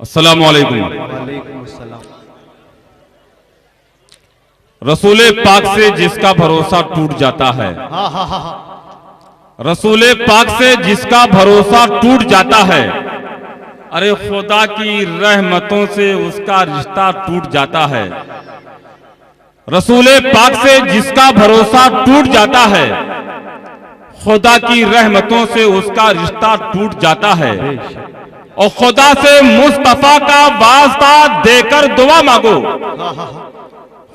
अस्सलामु अलैकुम। वालेकुम अस्सलाम। रसूले पाक से जिसका भरोसा टूट जाता है, हाँ हाँ हाँ हाँ। रसूले पाक से जिसका भरोसा टूट जाता है, अरे खुदा की रहमतों से उसका रिश्ता टूट जाता है। रसूले पाक से जिसका भरोसा टूट जाता है, खुदा की रहमतों से उसका रिश्ता टूट जाता है। और खुदा से मुस्तफा का वास्ता देकर दुआ मांगो,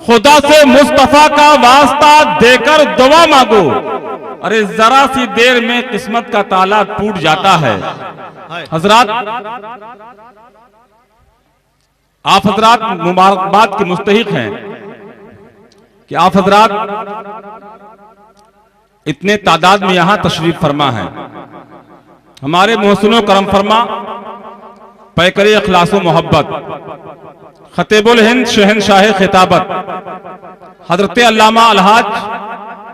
खुदा से मुस्तफा का वास्ता देकर दुआ मांगो, अरे जरा सी देर में किस्मत का ताला टूट जाता है। हजरात, आप हजरात मुबारकबाद के मुस्तहिक हैं कि आप हजरात इतने तादाद में यहां तशरीफ फरमा है। हमारे मोहसिनो करम फरमा पैकरे अखलासो मोहब्बत खतीबुल हिंद शहनशाह खिताबत हजरत अल्लामा अलहाज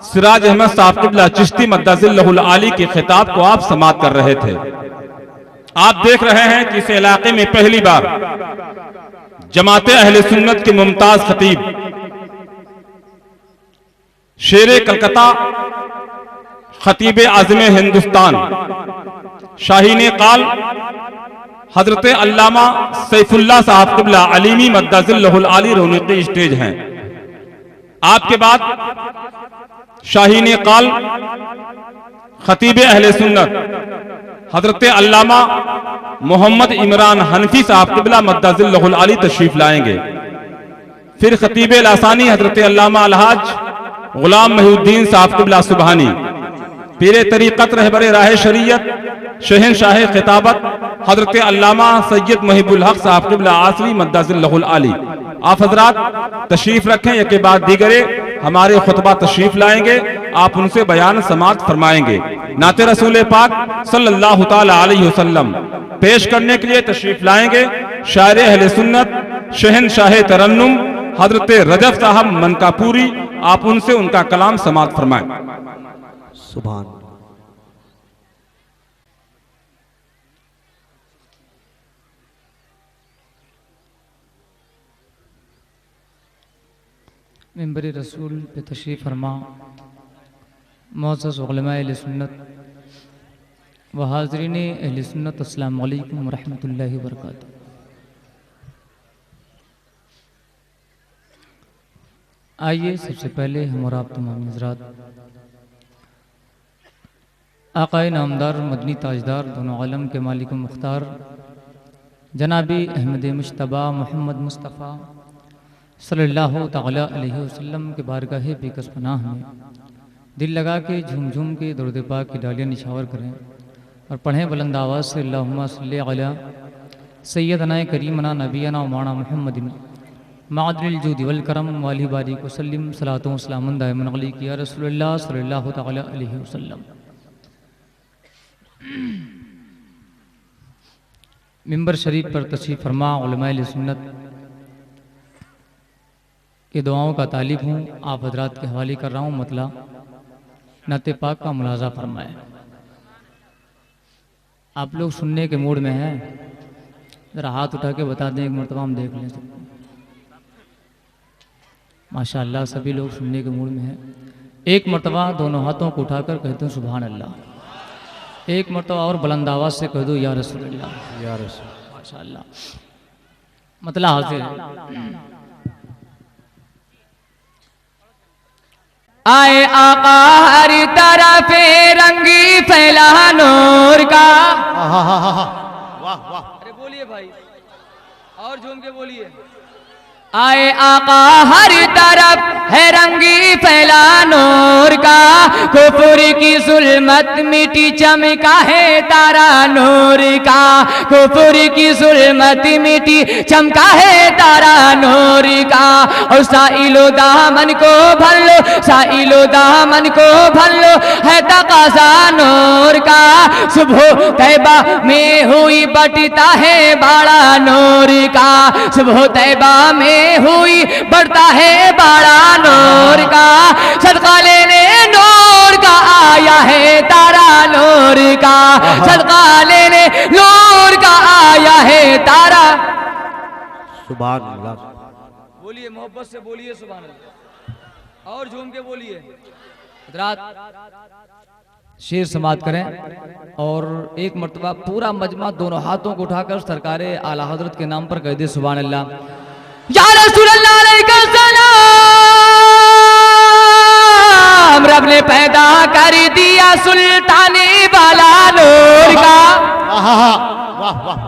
सिराज अहमद साहब क़िबला चिश्ती मद्दज़िल्लहुल आली के खिताब को आप समाअत कर रहे थे। आप देख रहे हैं कि इस इलाके में पहली बार जमाते अहले सुन्नत के मुमताज खतीब शेरे कलकत्ता खतीब आज़म हिंदुस्तान शाहीन काल हजरत अल्लामा सैफुल्लाह साहब क़िबला अलीमी मद्दज़िल्लहुल आली रौनक़ी स्टेज हैं। आपके बाद शाहीन काल खतीब अहले सुन्नत हजरत अल्लामा मोहम्मद इमरान हनफी साहब क़िबला मद्दज़िल्लहुल आली तशरीफ लाएंगे। फिर खतीब लासानी हजरत अल्लामा अलहाज गुलाम महीउद्दीन साहब क़िबला सुबहानी पीरे तरीक़त रहबरे राह शरीयत शहनशाह खिताबत हजरत अल्लामा सैयद मुहिबुल हक साहब क़िबला आसरी मद्दज़िल्लहुल आली आप हजरात तशरीफ रखें। यके बाद दीगरे हमारे खुतबा तशरीफ लाएंगे, आप उनसे बयान समाअत फरमाएंगे। नाते रसूल पाक सल्लल्लाहु ताला अलैहि वसल्लम पेश करने के लिए तशरीफ लाएंगे शायर अहले सुन्नत शहनशाह तरन्नुम हजरत रजब साहब मनकापुरी, आप उनसे उनका कलाम समाअत फरमाएं। सुभान। मिंबर रसूल पे तशरीफ़ फरमा मुअज़्ज़ज़ उलमा अहले सुन्नत व हाज़रीन अहले सुन्नत, अस्सलामु अलैकुम व रहमतुल्लाहि व बरकातुहू। आइए सबसे पहले हम और आप तमाम हज़रात आक़ाए नामदार मदनी ताजदार दोनों आलम के मालिक व मुख्तार जनाबी अहमद मुश्तबा मोहम्मद मुस्तफ़ा सल्लल्लाहु तआला अलैहि वसल्लम के बारगाह बेकस पनाह में दिल लगा के झूम झूम के दरूद पाक की डालियाँ निछावर करें और पढ़ें बुलंद आवाज़ से अल्लाहुम्मा सल्ली अला सय्यदना करीमना नबीना मौलाना मुहम्मदिन मादिल जूद वल करम वाली बारिक वसल्लम सलातो सलामुन दाइमन अलैका या रसूलुल्लाह सल्लल्लाहु तआला अलैहि वसल्लम। मिंबर शरीफ पर तशरीफ़ फरमा उलमा अहले सुन्नत के दुआओं का तालिब हूँ, आप हजरात के हवाले कर रहा हूँ। मतला नाते पाक का मुलाजा फरमाए। आप लोग सुनने के मूड में हैं, ज़रा हाथ उठा के बता दें, एक मरतबा हम देख लें सबको। माशाअल्लाह सभी लोग सुनने के मूड में हैं। एक मरतबा दोनों हाथों को उठाकर कहते हैं सुभान अल्लाह। एक मरतबा और बुलंद आवाज़ से कह दो या रसूलल्लाह या रसूल। माशाअल्लाह मतला हाजिर है। आए आका हर तरफ रंगी फैला नूर का। वाह वाह। अरे बोलिए भाई, और झूम के बोलिए। आए आका हर तरफ है रंगी फैला नूर का, कुफर की जुल्मत मिटी चमका है तारा नूर का, कुफर की जुल्मत मिटी चमका है तारा नूर का। और साइलो दामन को भर लो, साइलो दामन को भर लो, है तकाज़ा नूर का। सुबह तैबा में हुई बटता है बाड़ा नूर का, सुबह तैबा में हुई बढ़ता है बाड़ा नूर का। सदका लेने नूर का आया है तारा नूर का, सदका लेने नूर का आया है तारा। सुभान अल्लाह। बोलिए मोहब्बत से बोलिए सुभान अल्लाह, और झूम के बोलिए। हजरात शेर समाप्त करें और एक मर्तबा पूरा मजमा दोनों हाथों को उठाकर सरकार आला हजरत के नाम पर कह दे सुभान अल्लाह। या रसूल अल्लाह अलैका सलाम, रब ने पैदा कर दिया सुल्तानी वाला नूर का। वाह वाह वाह वाह।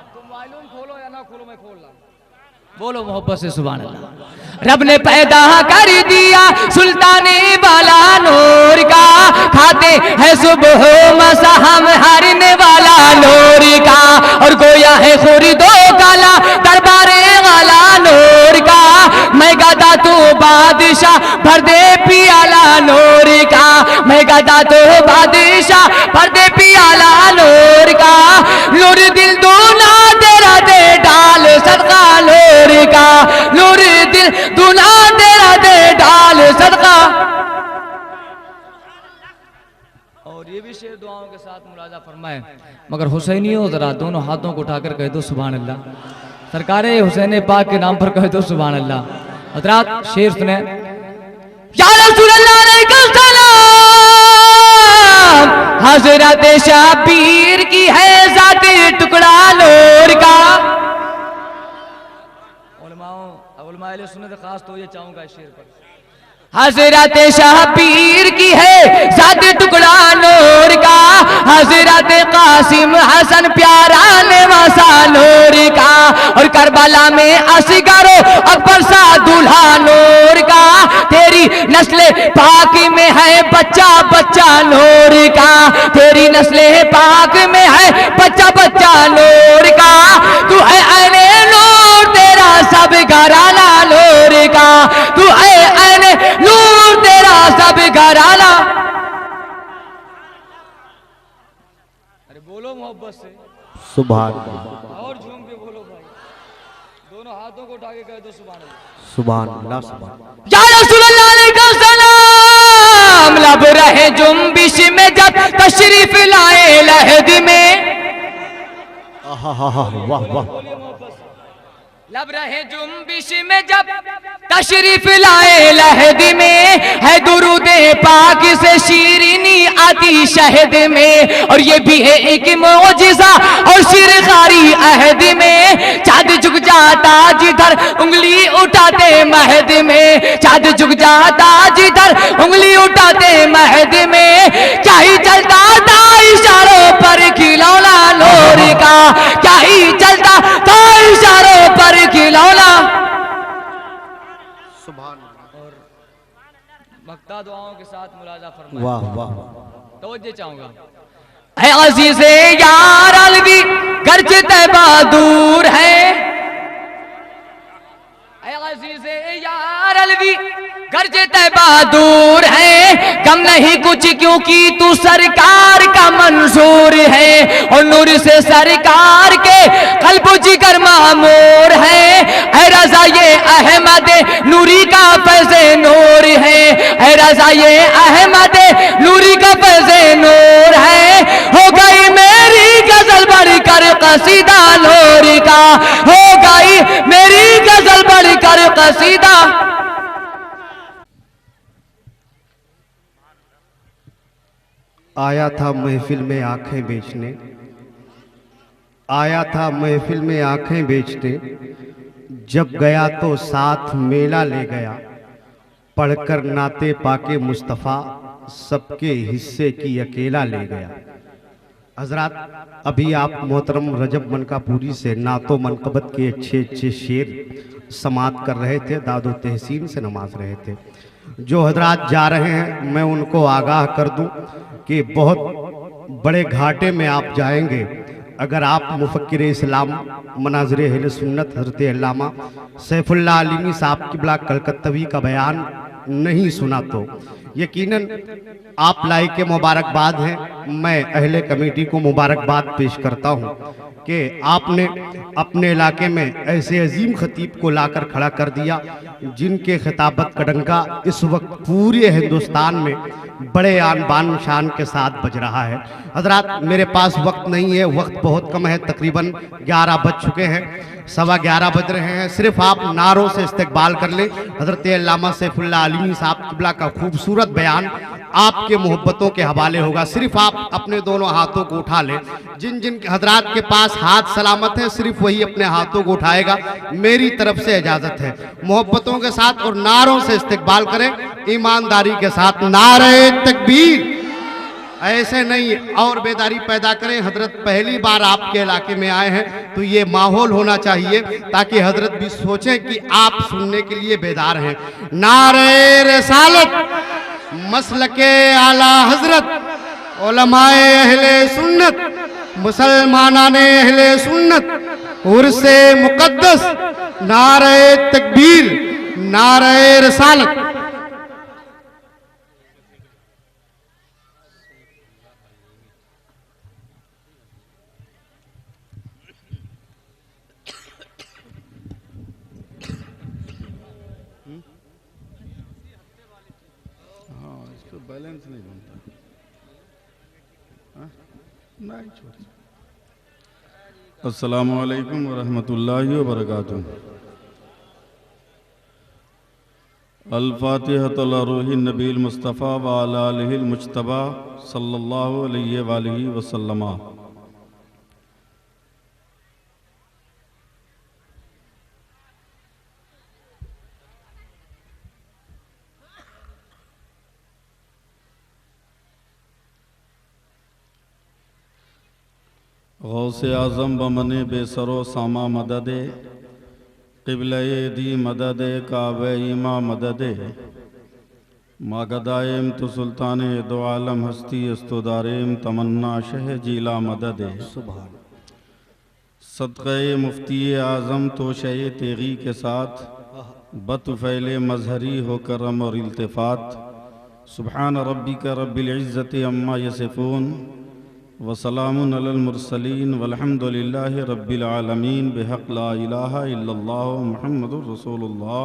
तुम मालूम खोलो या ना खोलो, मैं खोल रहा हूं। बोलो मोहब्बत से सुभान अल्लाह। रब ने पैदा कर दिया सुल्तानी वाला नूर का, खाते हैं सुबह मसा हम हारने वाला नूर का, और गोया है खुरीदो काला दरबारे वाला नूर का। मैं गदा तू बादशाह भर दे पियाला नूर का, मैं गदा तू बादशाह भर दे पियाला नूर का। नूर दिल दूना तेरा दे डाल सदका नूर का, नूर दिल दूना तेरा दे डाल सदका। और ये भी शेर दुआओं के साथ मुलाजा फरमाए, मगर हुसैनियों जरा दोनों हाथों को उठाकर कह दो सुभान अल्लाह। सरकार हुसैन पाक के नाम पर कह दो सुभान अल्लाह। हजरात शेर सुने। या रसूल अल्लाह अलैका सलाम, हजरत शबीर की है जात टुकड़ा नूर का। उलमाए सुन्नत खास तो ये चाहूंगा इस शेर पर। हजरत शबीर की है जात टुकड़ा नूर का, हजरत कासिम हसन प्यारा नेवासा नूर का, और करबला में असगरो अकबर सा दूल्हा नूर का। तेरी नस्ल पाक में है बच्चा बच्चा नूर का, तेरी नस्ल पाक में है बच्चा बच्चा नूर का। तू है ऐने नूर तेरा सब घराना नूर का, तू है ऐने नूर तेरा सब घराना। अरे बोलो मोहब्बत से सुभान और झूम के बोलो भाई, दोनों हाथों को उठा के कह दो सुभान अल्लाह। सुभान अल्लाह सुभान। या रसूल अल्लाह अलैका सलाम, लब रहे जुम्बिश में जब तशरीफ लाए लहद में। वाह वाह। लब रहे जुम्बिश में जब तशरीफ लाए लहद में, है दुरूदे पाक से शीरीनी आती शहद में, और ये भी है एक मौजिज़ा और शिरगारी अहद में। चाँद झुक जाता जिधर उंगली उठाते महद में, चाँद झुक जाता जिधर उंगली उठाते महद में। क्या ही चलता था इशारों पर खिलौना नूर का, क्या ही चलता था इशारों पर खिलौना। सुभान। और मक्ता दुआओं के साथ मुलाजा फरमाए। वाह वाह। तवज्जो चाहूंगा। है अज़ीज़े यार अलवी गर्ज तैबा दूर है, अज़ीज़े यार अलवी गर्ज तैबा दूर है। कम नहीं कुछ क्योंकि तू सरकार का मंसूर है, और नूर से सरकार के कल्ब जिगर मामूर है। ऐ रज़ा ये अहमद नूरी का फैज़े नूर है, ऐ रज़ा ये अहमद नूरी का फैज़े नूर है। हो गई मेरी गजल बढ़कर कसीदा नूर का, हो गई मेरी गजल बढ़कर कसीदा। आया था महफिल में आंखें बेचने, आया था महफिल में आंखें बेचने, जब गया तो साथ मेला ले गया, पढ़कर नाते पाके मुस्तफ़ा सबके हिस्से की अकेला ले गया। हजरात, अभी आप मोहतरम रजब मनकापुरी से नातो मनकबत के अच्छे अच्छे शेर समात कर रहे थे, दादो तहसीन से नमाज रहे थे। जो हजरात जा रहे हैं मैं उनको आगाह कर दूं कि बहुत बड़े घाटे में आप जाएंगे अगर आप मुफक्किर इस्लाम मनाज़िर अहले सुन्नत हज़रत अल्लामा सैफुल्लाह आलिमी साहब क़िबला कलकत्तवी का बयान नहीं सुना तो। यकीनन आप लाइक के मुबारकबाद हैं। मैं अहले कमेटी को मुबारकबाद पेश करता हूं कि आपने अपने इलाके में ऐसे अजीम खतीब को लाकर खड़ा कर दिया जिनके खिताबत का डंका इस वक्त पूरे हिंदुस्तान में बड़े आन बान शान के साथ बज रहा है। हजरात, मेरे पास वक्त नहीं है, वक्त बहुत कम है, तकरीबन 11 बज चुके हैं, 11:15 बज रहे हैं। सिर्फ आप नारों से इस्तकबाल कर ले। हजरत अल्लामा सैफुल्लाह आलिमी साहब किबला का खूबसूरत बयान आपके मोहब्बतों के हवाले होगा। सिर्फ आप अपने दोनों हाथों को उठा ले। जिन जिन हजरात के पास हाथ सलामत है सिर्फ वही अपने हाथों को उठाएगा। मेरी तरफ से इजाजत है। मोहब्बतों के साथ और नारों से इस्तकबाल करें, ईमानदारी के साथ। नारे तकबीर, ऐसे नहीं और बेदारी पैदा करें। हजरत पहली बार आपके इलाके में आए हैं तो ये माहौल होना चाहिए ताकि हजरत भी सोचें कि आप सुनने के लिए बेदार हैं। नारे रिसालत, मसलके आला हजरत, उलमाए अहले सुन्नत, मुसलमानाने अहले सुन्नत, उर्से मुकद्दस, नारे तकबीर, नारे रिसालत। बैलेंस नहीं बनता, नहीं छोड़। अस्सलामु अलैकुम वरहमतुल्लाहि वबरकातुहू। अल-फातिहतु अला रूहिन नबील मुस्तफ़ा व अला आलिहिल मुज्तबा सल्लल्लाहु अलैहि वालिहि वसल्लम। गौसे आज़म बमने बेसरो सामा मददे, क़िबले दी मददे काबे इमा मददे, मागदायम तो सुल्तान दो आलम हस्ती अस्तुदारेम तमन्ना शह जीला मददे। सदक़े मुफ्ती आज़म तो शय तेगी के साथ बतफ़ैल मजहरी हो करम और इल्तिफ़ात। सुब्हान रब्बिका रब्बिल इज़्ज़ति अम्मा यसिफ़ून वसलामुन अलल मुरसलीन वल्हम्दुलिल्लाहि रब्बिल आलमीन बिहक़ ला इलाहा इल्लल्लाह मुहम्मदुर रसूलुल्लाह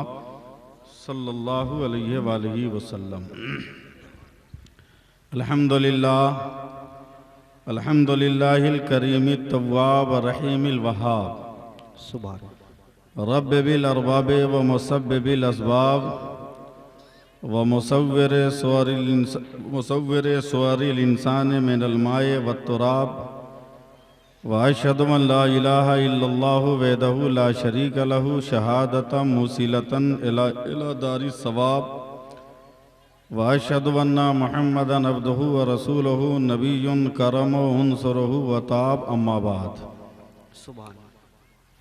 सल्लल्लाहु अलैहि वालिहि वसल्लम। अल्हम्दुलिल्लाह, अल्हम्दुलिल्लाहिल करीमित तव्वाब रहीमिल वहाब। सुभान रब्ब बिल अरबाब व मुसब्बिबिल अस्बाब व मुसव्विर सुवरिल इंसान मिनल माए व तुराब व अशहदु अन ला इलाहा इल्लल्लाहु वहदहु ला शरीक लहु शहादतम मुसिलतन इला दारिस सवाब व अशहदु अन्ना मुहम्मदन अब्दुहु व रसूलुहु नबियुन करम उनसरुहु व ताब। अम्मा बाद,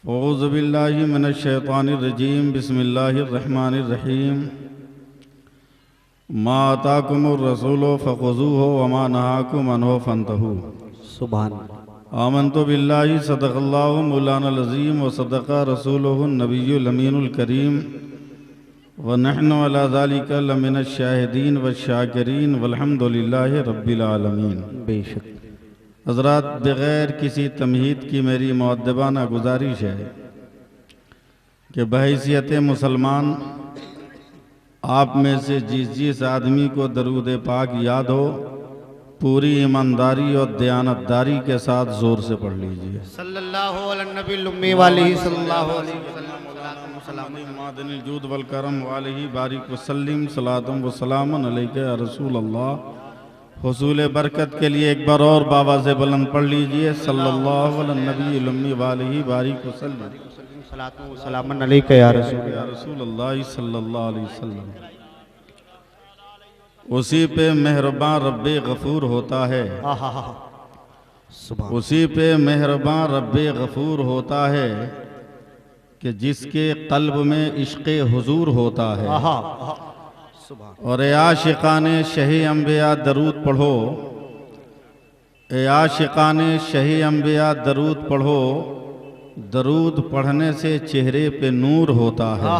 औज़ु बिल्लाहि मिनश शैतानिर रजीम, बिस्मिल्लाहिर रहमानिर रहीम। मा अताकुमुर रसूलु फखुज़ूहु व मा नहाकुम अन्हु फंतहू। सुभान आमन्तु बिल्लाहि सदक़ल्लाहु मौलानाल अज़ीम व सदक़ा रसूलुहु नबियुल अमीनुल करीम व नहनु अला ज़ालिका लमिनश शाहिदीन व शाकिरीन वल्हम्दुलिल्लाहि रब्बिल आलमीन। बेशक हज़रात, बग़ैर किसी तमहीद की मेरी मुअद्दबाना गुजारिश है कि बहैसियत मुसलमान आप में से जिस आदमी को दरूद पाक याद हो पूरी ईमानदारी और दयानतदारी के साथ जोर से पढ़ लीजिए। सल्लल्लाहु अलैहि नबील उम्मी वाली सल्लल्लाहु अलैहि वसल्लम मादनिल जूद वल करम वालिही बारिक वसल्लिम सलातम व सलामन अलैका या रसूल अल्लाह। हुसूल बरकत के लिए एक बार और बाबा से बुलंद पढ़ लीजिए। सल्लल्लाहु अलैहि नबील उम्मी वालिही बारिक वसल्लिम सलामन अलैका या रसूल अल्लाह सल्लल्लाहु अलैहि वसल्लम। उसी पे मेहरबान रब्बे गफूर होता है, उसी पे मेहरबान रब्बे गफूर होता है कि जिसके कल्ब में इश्क़े हुजूर होता है। और ए आशिकाने शही अम्बिया दरूद पढ़ो, ए आशिकाने शही अम्बिया दरूद पढ़ो। दरूद पढ़ने से चेहरे पे नूर होता है।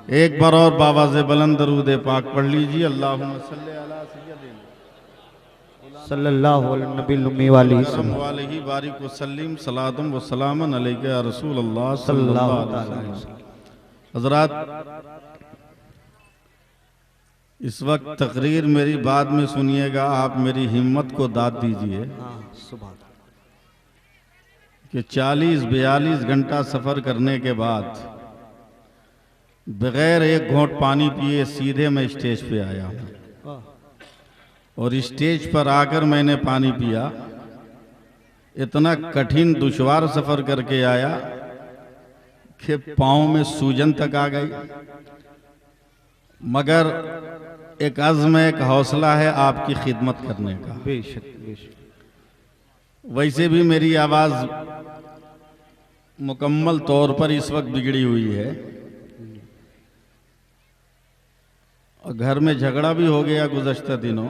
एक बार और बाबा से बुलंद दरूद पाक पढ़ लीजिए। अल्लाहुम्मा सल्ली अला सय्यदिना सल्लल्लाहु अलैहि अलैहि बारिक वसल्लिम सलातुम व सलामन अलैका या रसूल अल्लाह सल्लल्लाहु अलैहि वसल्लम। हज़रात, इस वक्त तकरीर मेरी बाद में सुनिएगा, आप मेरी हिम्मत को दाद दीजिए कि 40-42 घंटा सफ़र करने के बाद बगैर एक घोंट पानी पिए सीधे मैं स्टेज पे आया हूँ। और स्टेज पर आकर मैंने पानी पिया। इतना कठिन दुश्वार सफ़र करके आया कि पाँव में सूजन तक आ गई, मगर एक अज़्म, एक हौसला है आपकी खिदमत करने का। बेशक बेशक। वैसे भी मेरी आवाज़ मुकम्मल तौर पर इस वक्त बिगड़ी हुई है और घर में झगड़ा भी हो गया गुज़श्ता दिनों।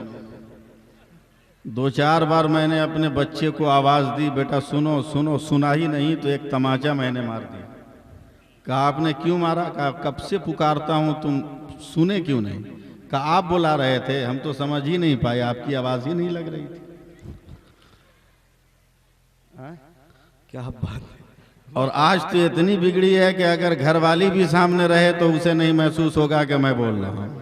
2-4 बार मैंने अपने बच्चे को आवाज़ दी, बेटा सुनो सुनो, सुना ही नहीं तो एक तमाचा मैंने मार दिया। कहा आपने क्यों मारा? कहा कब से पुकारता हूँ, तुम सुने क्यों नहीं? कहा आप बुला रहे थे, हम तो समझ ही नहीं पाए, आपकी आवाज़ ही नहीं लग रही थी। क्या बात है। और आज तो इतनी बिगड़ी है कि अगर घर वाली भी सामने रहे तो उसे नहीं महसूस होगा कि मैं बोल रहा हूँ,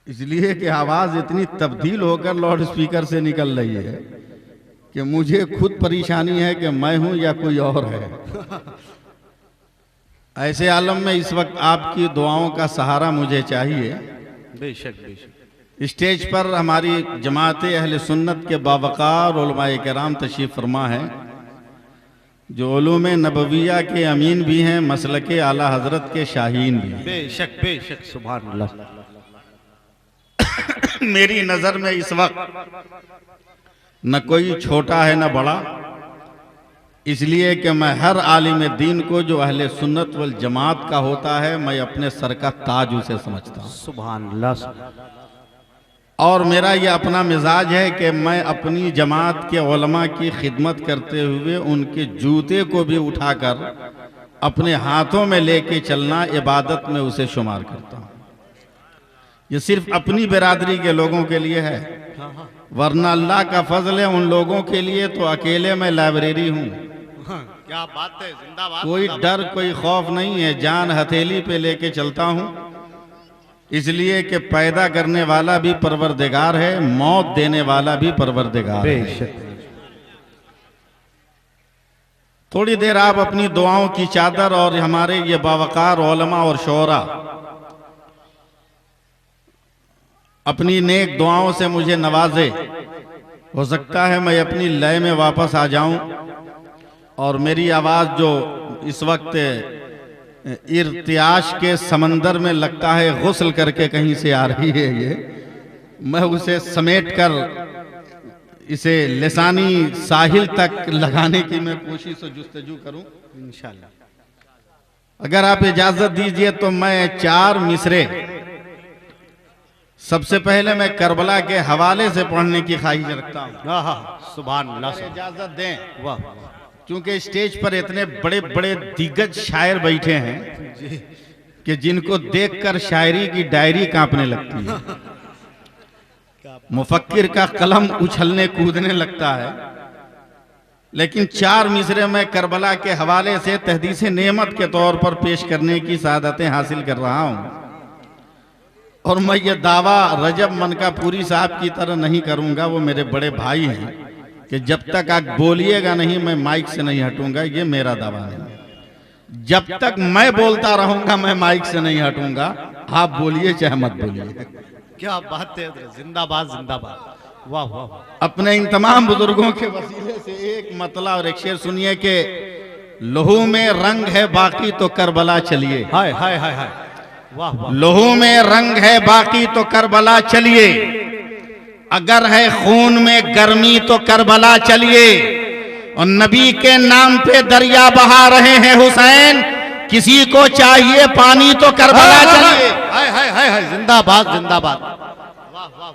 इसलिए कि आवाज़ इतनी तब्दील होकर लाउड स्पीकर से निकल रही है कि मुझे खुद परेशानी है कि मैं हूं या कोई और है। ऐसे आलम में इस वक्त आपकी दुआओं का सहारा मुझे चाहिए। बेशक बेशक। स्टेज पर हमारी जमात अहले सुन्नत के बावकार उलमाए किराम तशरीफ़ फरमा है, जो उलूम नबविया के अमीन भी हैं, मसलक आला हजरत के शाहीन भी हैं। बेशक बेशक। सुभान अल्लाह। मेरी नज़र में इस वक्त न कोई छोटा है न बड़ा, इसलिए कि मैं हर आलिम दीन को जो अहले सुन्नत वल जमात का होता है, मैं अपने सर का ताज उसे समझता हूँ। सुभान अल्लाह। और मेरा ये अपना मिजाज है कि मैं अपनी जमात के उलमा की खिदमत करते हुए उनके जूते को भी उठाकर अपने हाथों में लेके चलना इबादत में उसे शुमार करता हूँ। ये सिर्फ अपनी बिरादरी के लोगों के लिए है, वरना अल्लाह का फजल है उन लोगों के लिए तो अकेले मैं लाइब्रेरी हूँ। क्या बात है। जिंदाबाद। कोई डर कोई खौफ नहीं है, जान हथेली पे लेके चलता हूँ, इसलिए कि पैदा करने वाला भी परवरदिगार है, मौत देने वाला भी परवरदिगार है। बेशक। थोड़ी देर आप अपनी दुआओं की चादर और हमारे ये बावकार उलमा और शोरा अपनी नेक दुआओं से मुझे नवाजे। हो सकता है मैं अपनी लय में वापस आ जाऊं और मेरी आवाज़ जो इस वक्त इर्तियाश के समंदर में लगता है गुस्ल करके कहीं से आ रही है, ये मैं उसे समेटकर इसे लिसानी साहिल तक लगाने की मैं कोशिश और जुस्तजू करूं इंशाअल्लाह। अगर आप इजाज़त दीजिए तो मैं 4 मिसरे सबसे पहले मैं करबला के हवाले से पढ़ने की ख्वाहिश रखता हूँ। सुभान अल्लाह। इजाज़त दें, वाह। क्योंकि स्टेज पर इतने बड़े बड़े दिग्गज शायर बैठे हैं कि जिनको देखकर शायरी की डायरी कांपने लगती है, मुफक्किर का कलम उछलने कूदने लगता है। लेकिन 4 मिसरे मैं करबला के हवाले से तहदीस नेमत के तौर पर पेश करने की सादतें हासिल कर रहा हूँ। और मैं ये दावा रजब मनकापुरी साहब की तरह नहीं करूँगा, वो मेरे बड़े भाई हैं, कि जब तक आप बोलिएगा नहीं मैं माइक से नहीं हटूंगा। ये मेरा दावा है। जब तक मैं बोलता रहूंगा मैं माइक से नहीं हटूंगा, आप बोलिए चाहे मत बोलिए। क्या बात है। जिंदाबाद जिंदाबाद। वाह वाह। अपने इन तमाम बुजुर्गों के वसीले से एक मतला और एक शेर सुनिए कि लहू में रंग है बाकी तो करबला चलिए। हाय हाय हाय हाय। वाह वाह। लहू में रंग है बाकी तो करबला चलिए, अगर है खून में गर्मी तो करबला चलिए। और नबी के नाम पे दरिया बहा रहे हैं हुसैन, किसी को चाहिए पानी तो करबला चलिए। हाय हाय हाय हाय। जिंदाबाद जिंदाबाद। वाह वाह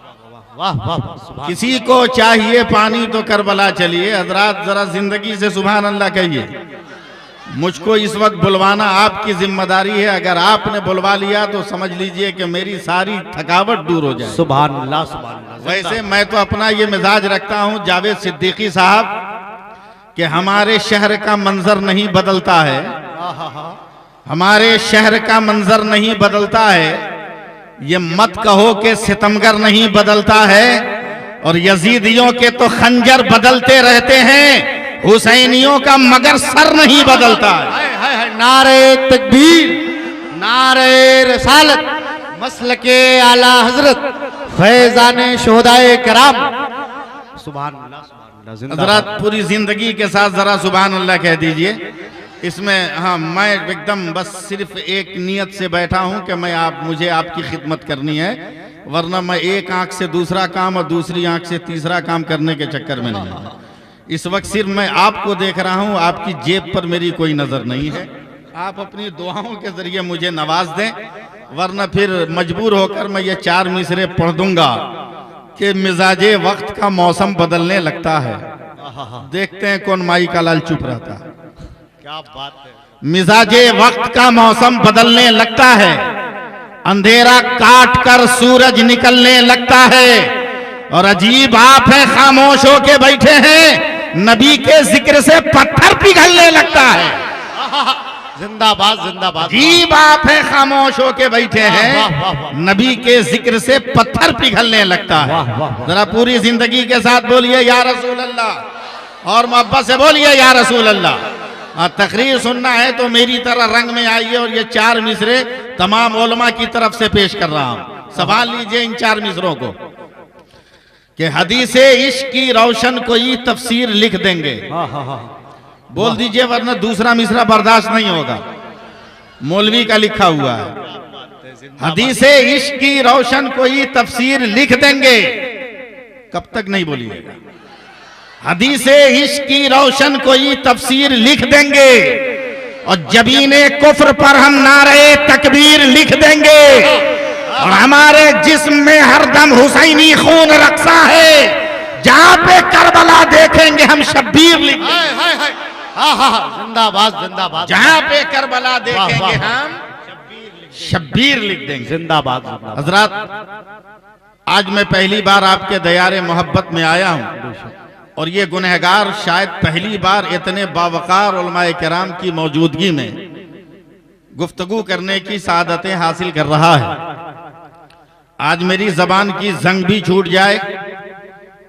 वाह वाह वाह। किसी को चाहिए पानी तो करबला चलिए। हजरात जरा जिंदगी से सुभान अल्लाह कहिए। मुझको इस वक्त बुलवाना आपकी जिम्मेदारी है। अगर आपने बुलवा लिया तो समझ लीजिए कि मेरी सारी थकावट दूर हो जाए। सुभान अल्लाह, सुभान अल्लाह। वैसे मैं तो अपना ये मिजाज रखता हूं जावेद सिद्दीकी साहब कि हमारे शहर का मंजर नहीं बदलता है, हमारे शहर का मंजर नहीं बदलता है, ये मत कहो कि सितमगर नहीं बदलता है, और यजीदियों के तो खंजर बदलते रहते हैं, हुसैनियों का मगर सर नहीं बदलता है। नारे तकबीर, नारे रसालत, मसलके आला हजरत, फैजाने शोहदाए कराम। सुभान अल्लाह, सुभान अल्लाह। हजरत पूरी जिंदगी के साथ जरा सुभान अल्लाह कह दीजिए। इसमें हाँ, मैं एकदम बस सिर्फ एक नियत से बैठा हूं कि मुझे आपकी खिदमत करनी है, वरना मैं एक आंख से दूसरा काम और दूसरी आंख से तीसरा काम करने के चक्कर में नहीं हूं। इस वक्त सिर्फ मैं आपको देख रहा हूं, आपकी जेब पर मेरी कोई नजर नहीं है। आप अपनी दुआओं के जरिए मुझे नवाज दें, वरना फिर मजबूर होकर मैं ये 4 मिसरे पढ़ दूंगा कि मिजाजे वक्त का मौसम बदलने लगता है। देखते हैं कौन माई का लाल चुप रहता है। क्या बात है। मिजाजे वक्त का मौसम बदलने लगता है, अंधेरा काट कर सूरज निकलने लगता है, और अजीब आप है खामोश होके बैठे हैं, नबी के जिक्र से पत्थर पिघलने लगता है। जिंदाबाद, जिंदाबाद। अजीब आप है खामोश होके बैठे हैं, नबी के जिक्र से पत्थर पिघलने लगता है। जरा पूरी जिंदगी के साथ बोलिए या रसूल अल्लाह, और मोहब्बत से बोलिए या रसूल अल्लाह। तकरीर सुनना है तो मेरी तरह रंग में आइए, और ये 4 मिसरे तमाम उलमा की तरफ से पेश कर रहा हूं। सवाल लीजिए इन 4 मिसरों को कि हदीसे इश्क की रोशन कोई तफसीर लिख देंगे। बोल दीजिए वरना दूसरा मिसरा बर्दाश्त नहीं होगा। मौलवी का लिखा हुआ है, हदीसे इश्क की रोशन कोई तफसीर लिख देंगे। कब तक नहीं बोलिएगा। हदीसे इश्क की रोशन कोई तफसीर लिख देंगे, और जबीने कुफ्र पर हम नारे तकबीर लिख देंगे, और हमारे जिस्म में हरदम हुसैनी खून रक्सा है, जहां पे करबला देखेंगे हम शब्बीर लिख देंगे। जिंदाबाद, जिंदाबाद। जहां पे करबला देखेंगे हम शब्बीर लिख देंगे। जिंदाबाद। हजरत आज मैं पहली बार आपके दयारे मोहब्बत में आया हूं, और ये गुनहगार शायद पहली बार इतने बावकार उलमाए किराम की मौजूदगी में गुफ्तगू करने की सादतें हासिल कर रहा है। आज मेरी जबान की जंग भी छूट जाए,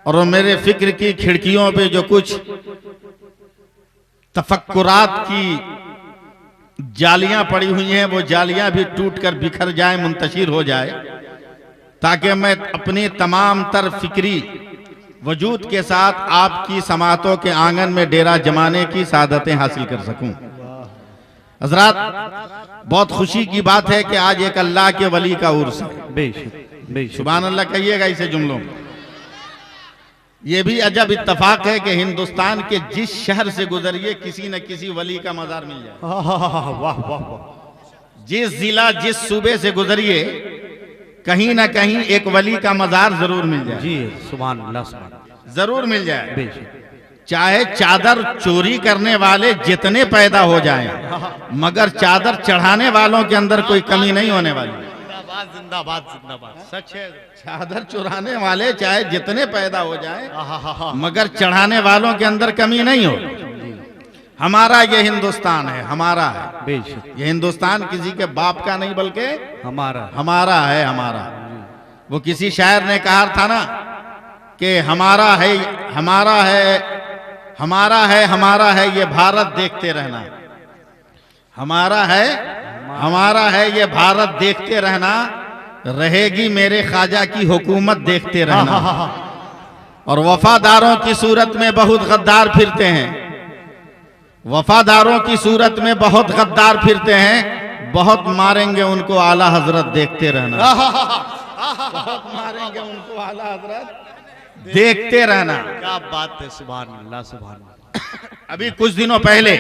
और मेरे फिक्र की खिड़कियों पे जो कुछ तफक्कुरात की जालियां पड़ी हुई हैं, वो जालियां भी टूटकर बिखर जाए, मुंतशिर हो जाए, ताकि मैं अपनी तमाम तर फिक्री वजूद के साथ आपकी समातों के आंगन में डेरा जमाने की सादतें हासिल कर सकूं। हजरात, बहुत खुशी की बात है कि आज एक अल्लाह के वली का उर्स है। बेशक। सुभान अल्लाह कहिएगा इसे जुमलों में। ये भी अजब इत्तफाक है कि हिंदुस्तान के जिस शहर से गुजरिए किसी न किसी वली का मजार मिल जाए। वाह वाह वाह। जिस जिला जिस सूबे से गुजरिए कहीं ना कहीं एक वली का मजार जरूर मिल जाए। जी सुभान अल्लाह, सुभान अल्लाह। जरूर मिल जाए। बेशक। चाहे चादर चोरी करने वाले जितने पैदा हो जाएं, मगर चादर चढ़ाने वालों के अंदर कोई कमी नहीं होने वाली। जिंदाबाद, जिंदाबाद, जिंदाबाद। सच है। चादर चुराने वाले चाहे जितने पैदा हो जाएं, मगर चढ़ाने वालों के अंदर कमी नहीं हो। हमारा ये हिंदुस्तान है, हमारा है। बेशक। ये हिंदुस्तान किसी के बाप का नहीं बल्कि हमारा है, हमारा। वो किसी शायर ने कहा था ना कि हमारा है, हमारा है, हमारा है, हमारा है ये भारत देखते रहना। हमारा है, हमारा है ये भारत देखते रहना, रहेगी मेरे ख्वाजा की हुकूमत देखते रहना। और वफादारों की सूरत में बहुत गद्दार फिरते हैं, वफादारों की सूरत में बहुत गद्दार फिरते हैं, बहुत मारेंगे उनको आला हजरत देखते रहना। बहुत मारेंगे उनको आला हजरत देखते रहना। क्या बात है। सुभान अल्लाह, सुभान अल्लाह। अभी कुछ दिनों पहले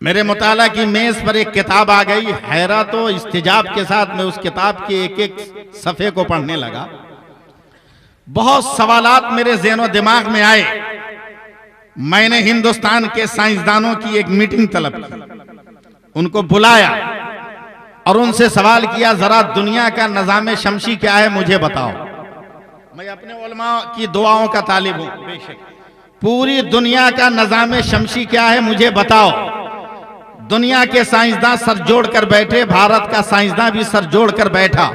मेरे मुताला की मेज पर एक किताब आ गई। हैरत और इस्तिजाब के साथ मैं उस किताब के एक एक सफ़े को पढ़ने लगा। बहुत सवालात मेरे ज़हन और दिमाग में आए मैंने हिंदुस्तान के साइंसदानों की एक मीटिंग तलब की, उनको बुलाया और उनसे सवाल किया, जरा दुनिया का निज़ाम शमसी क्या है मुझे बताओ। मैं अपने उलमा की दुआओं का तालिब हूं, बेशक पूरी दुनिया का निज़ाम शमसी क्या है मुझे बताओ। दुनिया के साइंसदान सर जोड़ कर बैठे, भारत का साइंसदान भी सर जोड़ कर बैठा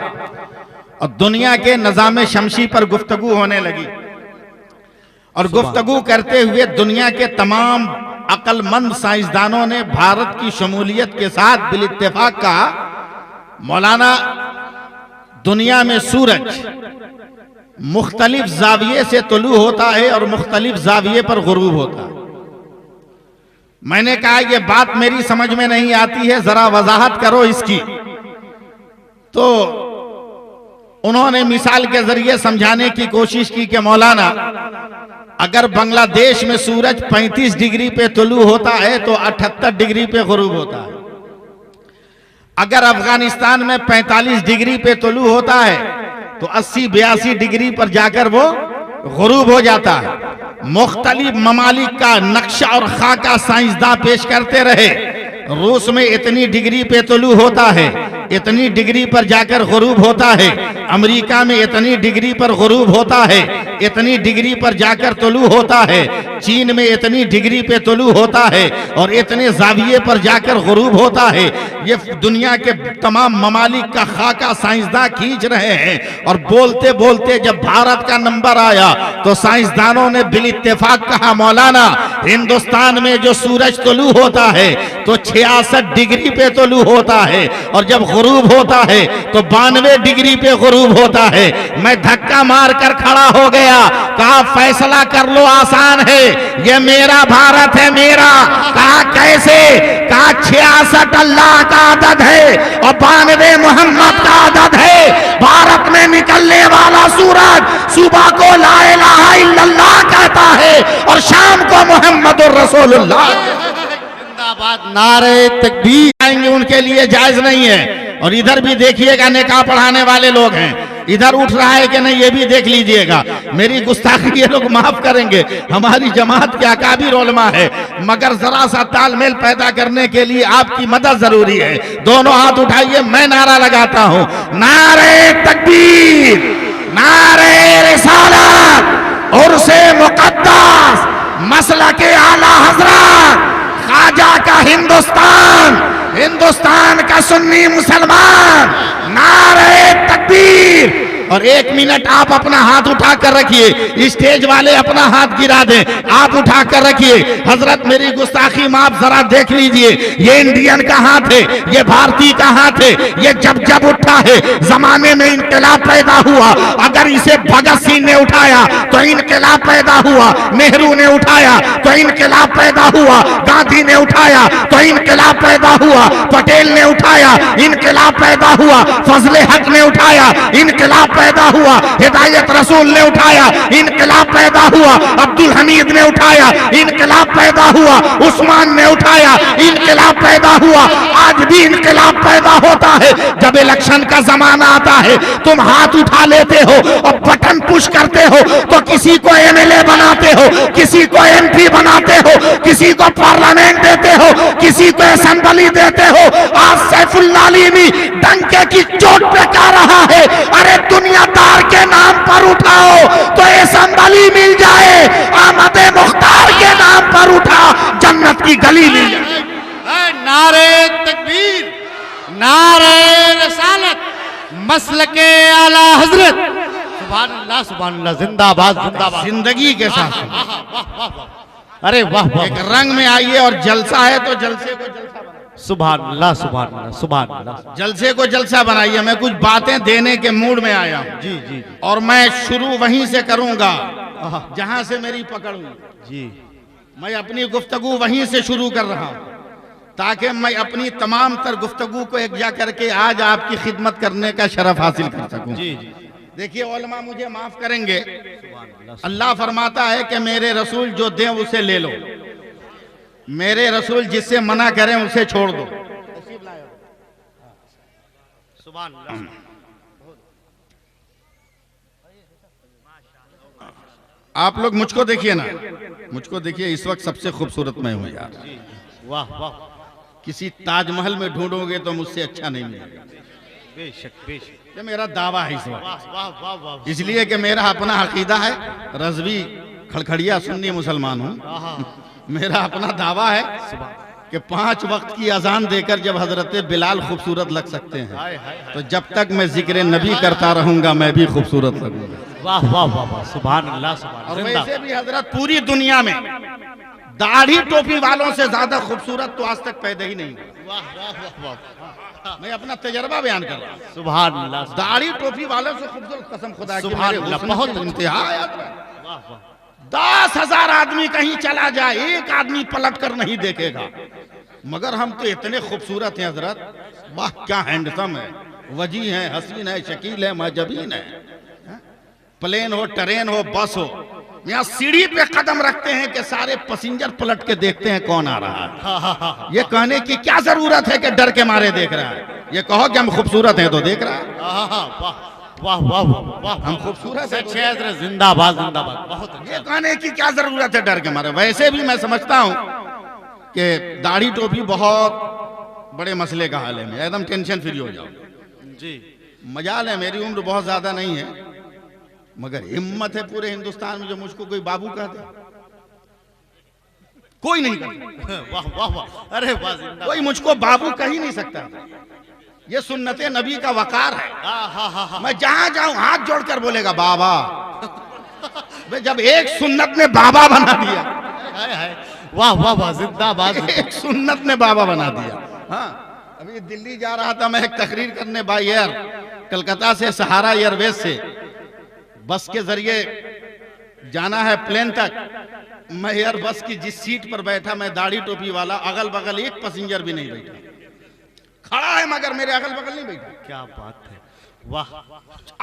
और दुनिया के निज़ाम शमसी पर गुफ्तगू होने लगी। और गुफ्तगू करते हुए दुनिया के तमाम अक्लमंद साइंसदानों ने भारत की शमूलियत के साथ बिल इत्तेफाक कहा, मौलाना दुनिया में सूरज मुख्तलिफ जाविये से तुलू होता है और मुख्तलिफ जाविये पर गुरूब होता है। मैंने कहा यह बात मेरी समझ में नहीं आती है, जरा वजाहत करो इसकी। तो उन्होंने मिसाल के जरिए समझाने की कोशिश की कि मौलाना अगर बांग्लादेश में सूरज 35 डिग्री पे तुलू होता है तो 78 डिग्री पे गुरूब होता है। अगर अफगानिस्तान में 45 डिग्री पे तुलू होता है तो 80-82 डिग्री पर जाकर वो गुरूब हो जाता है। मुख्तलिफ ममालिक का नक्शा और खाका साइंसदान पेश करते रहे। रूस में इतनी डिग्री पे तुलू होता है, इतनी डिग्री पर जाकर गुरूब होता है। अमेरिका में इतनी डिग्री पर गुरूब होता है, इतनी डिग्री पर जाकर तुलू होता है। चीन में इतनी डिग्री पे तुलू होता है और इतने जाविये पर जाकर गुरूब होता है। ये दुनिया के तमाम ममालिक का खाका साइंसदान खींच रहे हैं। और बोलते बोलते जब भारत का नंबर आया तो साइंसदानों ने बिल इत्तेफाक कहा, मौलाना हिंदुस्तान में जो सूरज तुलू होता है तो 66 डिग्री पे तुलू होता है और जब गुरूब होता है तो 92 डिग्री पे गुरूब होता है। मैं धक्का मार कर खड़ा हो गया, कहा फैसला कर लो, आसान है, ये मेरा भारत है, मेरा। कहा कैसे? कहा 66 अल्लाह का आदत है और 92 मोहम्मद का आदत है। भारत में निकलने वाला सूरज सुबह को ला इलाहा इल्लल्लाह कहता है और शाम को मोहम्मदुर रसूलुल्लाह। जिंदाबाद, नारे तकबीर आएंगे उनके लिए जायज नहीं है। और इधर भी देखिएगा, निकाह पढ़ाने वाले लोग हैं, इधर उठ रहा है कि नहीं ये भी देख लीजिएगा। मेरी गुस्ताखी ये लोग माफ करेंगे, हमारी जमात के अकाबिर उलमा है, मगर जरा सा तालमेल पैदा करने के लिए आपकी मदद जरूरी है। दोनों हाथ उठाइए, मैं नारा लगाता हूं, नारे तकबीर, नारे रिसालत, उर्से मुकद्दस, मसलके आला हजरत, ख्वाजा का हिंदुस्तान, हिंदुस्तान का सुन्नी मुसलमान, नारे तकबीर। और 1 मिनट आप अपना हाथ उठा कर रखिए, स्टेज वाले अपना हाथ गिरा दें, आप उठा कर रखिए। हजरत मेरी गुस्ताखी माफ जरा देख लीजिए, ये इंडियन का हाथ है, ये भारतीय का हाथ है। ये जब जब उठा है जमाने में इंकलाब पैदा हुआ। अगर इसे भगत सिंह ने उठाया तो इंकलाब पैदा हुआ, नेहरू ने उठाया तो इंकलाब पैदा हुआ, गांधी ने उठाया तो इंकलाब पैदा हुआ, पटेल ने उठाया इंकलाब पैदा हुआ, फजले हक ने उठाया इंकलाब पैदा हुआ, हिदायत रसूल ने उठाया इंकलाब पैदा हुआ, अब्दुल हमीद ने उठाया इंकलाब पैदा हुआ, उस्मान ने उठाया इंकलाब पैदा हुआ। आज भी इंकलाब पैदा होता है। जब इलेक्शन का जमाना आता है तुम हाथ उठा लेते हो और बटन पुश करते हो तो किसी को एमएलए बनाते हो, किसी को एमपी बनाते हो, किसी को पार्लियामेंट देते हो, किसी को असेंबली देते हो। आज सैफुल्लाह अलीमी डंके की चोट पे कह रहा है, अरे दुनियादार के नाम पर उठाओ तो असेंबली मिल जाए, अहमद मुख्तार के नाम पर उठा जन्नत की गली मिल जाए। नारे तकबीर, नारे रिसालत, मसलके आला हजरत, सुभान अल्लाह, सुभान अल्लाह, जिंदाबाद, जिंदाबाद। जिंदगी के साथ अरे वाह वाह, एक रंग में आइए और जलसा है तो जलसे को जलसा बनाइए। सुभान अल्लाह, सुभान अल्लाह, सुभान अल्लाह। जलसे को जलसा बनाइए। मैं कुछ बातें देने के मूड में आया हूं जी जी और मैं शुरू वहीं से करूंगा जहां से मेरी पकड़ हुई जी। मैं अपनी गुफ्तगू वहीं से शुरू कर रहा हूं ताकि मैं अपनी तमाम तर गुफ्तगू को एकजा करके आज आपकी खिदमत करने का शरफ हासिल कर सकूं। जी जी। देखिए उलमा मुझे माफ करेंगे, अल्लाह फरमाता है कि मेरे रसूल जो दें उसे ले लो, मेरे रसूल जिससे मना करें उसे छोड़ दो। सुभान अल्लाह। आप लोग मुझको देखिए ना, मुझको देखिए, इस वक्त सबसे खूबसूरत मैं हूँ यार। वाह वाह, किसी ताजमहल में ढूंढोगे तो मुझसे अच्छा नहीं मिलेगा। बेशक बेशक, ये मेरा दावा है इस वक्त, वाह वाह वाह वाह, इसलिए कि मेरा अपना अकीदा है, रज़वी खड़खड़िया सुन्नी मुसलमान हूँ। मेरा अपना दावा है कि 5 वक्त की अजान देकर जब हजरत बिलाल खूबसूरत लग सकते हैं, तो जब तक मैं जिक्र नबी करता रहूंगा मैं भी खूबसूरत लगूंगा। वाह वाह वाह वाह, सुभान अल्लाह सुभान। और वैसे भी हजरत पूरी दुनिया में दाढ़ी टोपी वालों से ज्यादा खूबसूरत तो आज तक पैदा ही नहीं हुआ। वाह वाह वाह वाह, मैं अपना तजर्बा बयान कर रहा हूँ। सुभान अल्लाह, दाढ़ी टोपी वालों से खूबसूरत, कसम खुदा की, सुभान मेरे अल्लाह, हुस्न बहुत की इंतहा है। वाह वाह, 10,000 आदमी कहीं चला जाए, एक आदमी पलट कर नहीं देखेगा, मगर हम तो इतने खूबसूरत हैं हजरत। वाह क्या हैंडसम है, वजी है, हसीन है, शकील है, मजबीन है। प्लेन हो, ट्रेन हो, बस हो, यहाँ सीढ़ी पे कदम रखते हैं कि सारे पैसेंजर पलट के देखते हैं कौन आ रहा है। ये कहने की क्या जरूरत है कि डर के मारे देख रहा है, ये कहो कि हम खूबसूरत हैं तो देख रहा है। वाह वाह वाह वाह, हम खूबसूरत हैं, जिंदाबाद जिंदाबाद, बहुत अच्छा। ये कहने की क्या जरूरत है डर के मारे। वैसे भी मैं समझता हूँ कि दाढ़ी टोपी बहुत बड़े मसले का हाल है, में एकदम टेंशन फ्री हो जाओ जी। मजाल है, मेरी उम्र बहुत ज्यादा नहीं है, मगर हिम्मत है पूरे हिंदुस्तान में जो मुझको कोई बाबू कह दे, कोई नहीं कहता। वाह वाह वाह, अरे वाह, जिंदाबाद। कोई मुझको बाबू कह ही नहीं सकता। ये सुन्नते नबी का वकार है। मैं जहां जाऊं हाथ जोड़कर बोलेगा बाबा। जब एक सुन्नत ने बाबा बना दिया, वाह वाह वाह, जिंदाबाद। एक सुन्नत ने बाबा बना दिया। हाँ, अभी दिल्ली जा रहा था मैं एक तकरीर करने, बाय एयर, कलकत्ता से सहारा एयरवेज से बस के जरिए जाना है प्लेन तक। मैं एयर बस की जिस सीट पर बैठा, मैं दाढ़ी टोपी वाला, अगल बगल एक पैसेंजर भी नहीं बैठा, खड़ा है मगर मेरे अगल बगल नहीं बैठा। क्या बात है, वाह।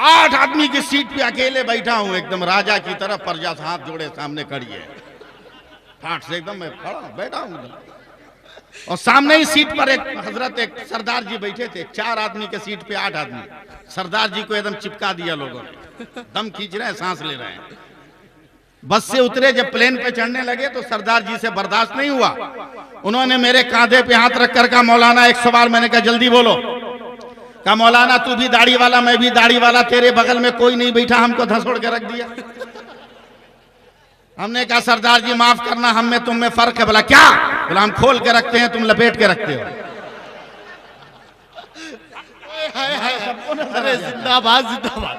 8 आदमी की सीट पे अकेले बैठा हूं, एकदम राजा की तरह, प्रजा हाथ जोड़े सामने खड़ी है, ठाठ से एकदम मैं खड़ा बैठा हूं। और सामने ही सीट पर एक हजरत, एक सरदार जी बैठे थे। 4 आदमी के सीट पे 8 आदमी, सरदार जी को एकदम चिपका दिया लोगों ने, दम खींच रहे हैं, सांस ले रहे हैं। बस से उतरे, जब प्लेन पे चढ़ने लगे तो सरदार जी से बर्दाश्त नहीं हुआ, उन्होंने मेरे कांधे पे हाथ रखकर कहा मौलाना एक सवाल। मैंने कहा जल्दी बोलो। कहा मौलाना तू भी दाढ़ी वाला, मैं भी दाढ़ी वाला, तेरे बगल में कोई नहीं बैठा, हमको धसोड़ के रख दिया। हमने कहा सरदार जी माफ करना, हम में तुम में फर्क है। बोला क्या? बोला हम खोल के रखते हैं, तुम लपेट के रखते हो। अरे जिंदाबाद जिंदाबाद,